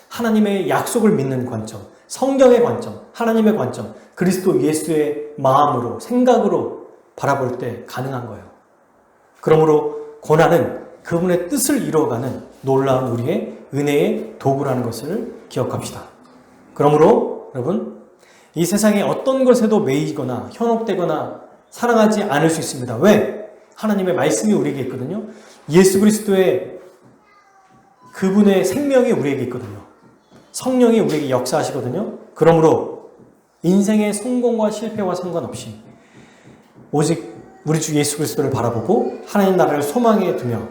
하나님의 약속을 믿는 관점, 성경의 관점, 하나님의 관점, 그리스도 예수의 마음으로, 생각으로 바라볼 때 가능한 거예요. 그러므로 고난은 그분의 뜻을 이루어가는 놀라운 우리의 은혜의 도구라는 것을 기억합시다. 그러므로 여러분, 이 세상에 어떤 것에도 매이거나 현혹되거나 사랑하지 않을 수 있습니다. 왜? 하나님의 말씀이 우리에게 있거든요. 예수 그리스도의 그분의 생명이 우리에게 있거든요. 성령이 우리에게 역사하시거든요. 그러므로 인생의 성공과 실패와 상관없이 오직 우리 주 예수 그리스도를 바라보고 하나님 나라를 소망에 두며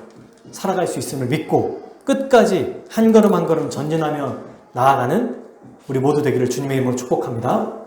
살아갈 수 있음을 믿고 끝까지 한 걸음 한 걸음 전진하며 나아가는 우리 모두 되기를 주님의 이름으로 축복합니다.